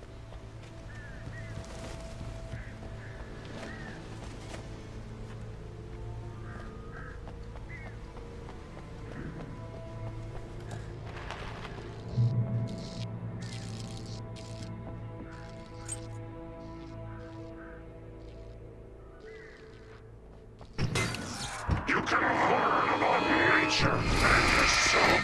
You can learn about nature and yourself.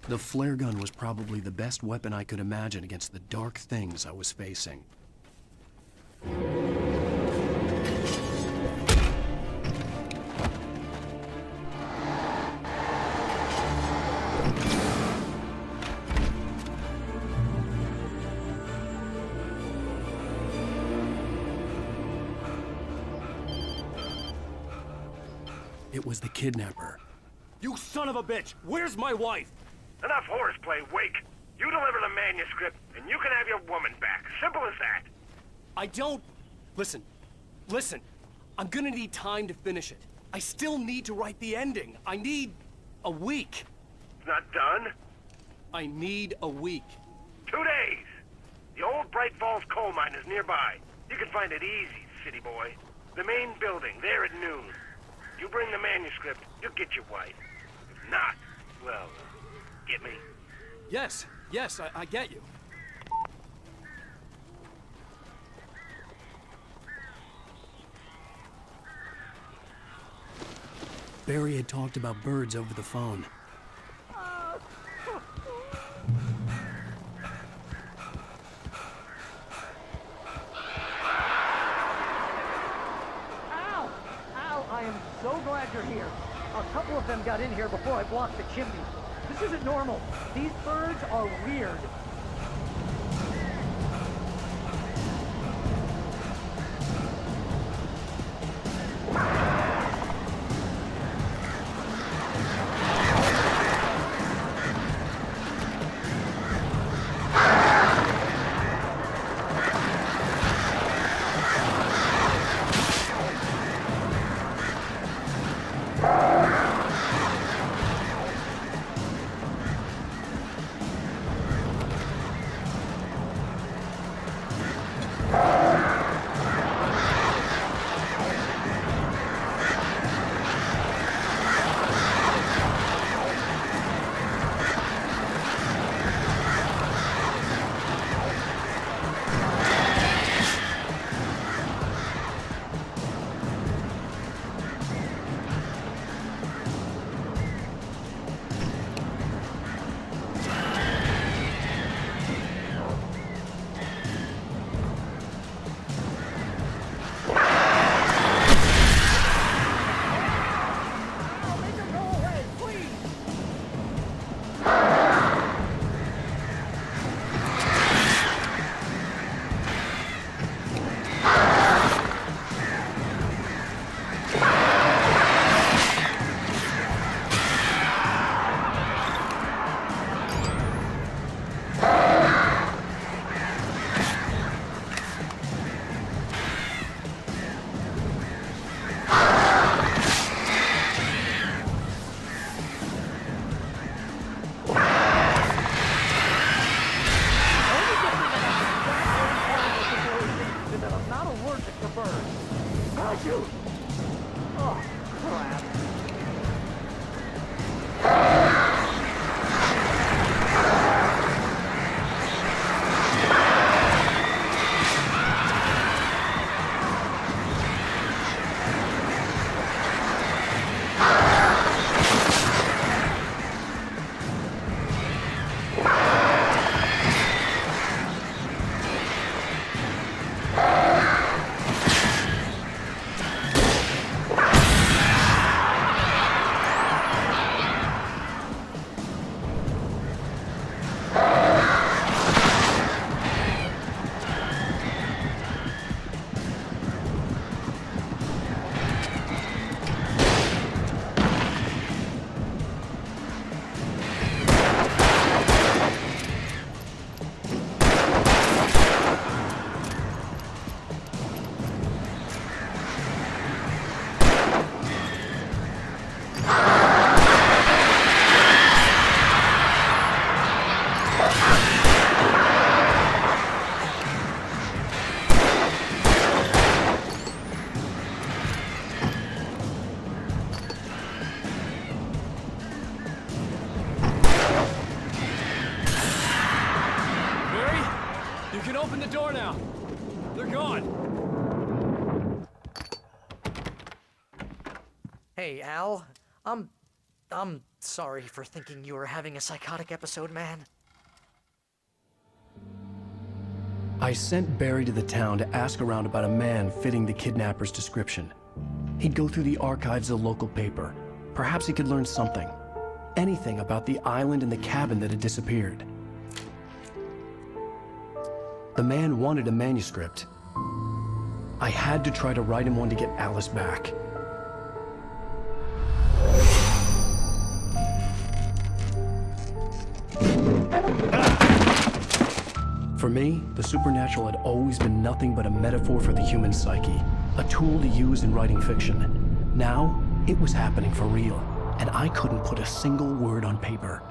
The flare gun was probably the best weapon I could imagine against the dark things I was facing. It was the kidnapper. You son of a bitch! Where's my wife? Enough horseplay, Wake. You deliver the manuscript, and you can have your woman back. Simple as that. I don't... Listen. Listen. I'm gonna need time to finish it. I still need to write the ending. I need... a week. It's not done? I need a week. 2 days. The old Bright Falls coal mine is nearby. You can find it easy, city boy. The main building, there at noon. You bring the manuscript, you'll get your wife. If not, well, get me? Yes, I get you. Barry had talked about birds over the phone. I am so glad you're here. A couple of them got in here before I blocked the chimney. This isn't normal. These birds are weird. Open the door now. They're gone. Hey, Al. I'm Sorry for thinking you were having a psychotic episode, man. I sent Barry to the town to ask around about a man fitting the kidnapper's description. He'd go through the archives of the local paper. Perhaps he could learn something. Anything about the island and the cabin that had disappeared. The man wanted a manuscript. I had to try to write him one to get Alice back. For me, the supernatural had always been nothing but a metaphor for the human psyche, a tool to use in writing fiction. Now, it was happening for real, and I couldn't put a single word on paper.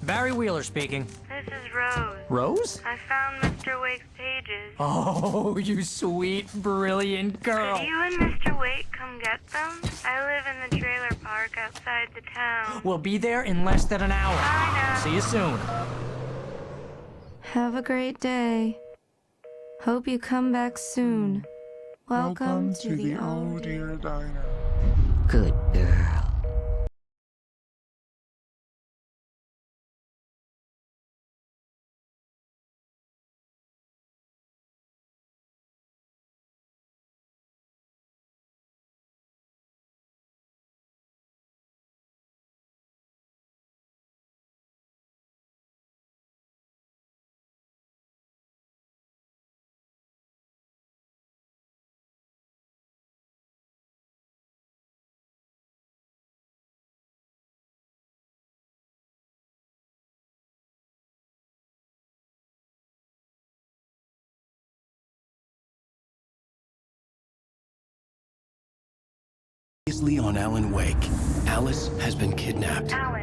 Barry Wheeler speaking. This is Rose. Rose? I found Mr. Wake's pages. Oh, you sweet, brilliant girl. Could you and Mr. Wake come get them? I live in the trailer park outside the town. We'll be there in less than an hour. I know. See you soon. Have a great day. Hope you come back soon. Welcome to the Oh Dear Diner. Good girl. Previously on Alan Wake, Alice has been kidnapped. Alice.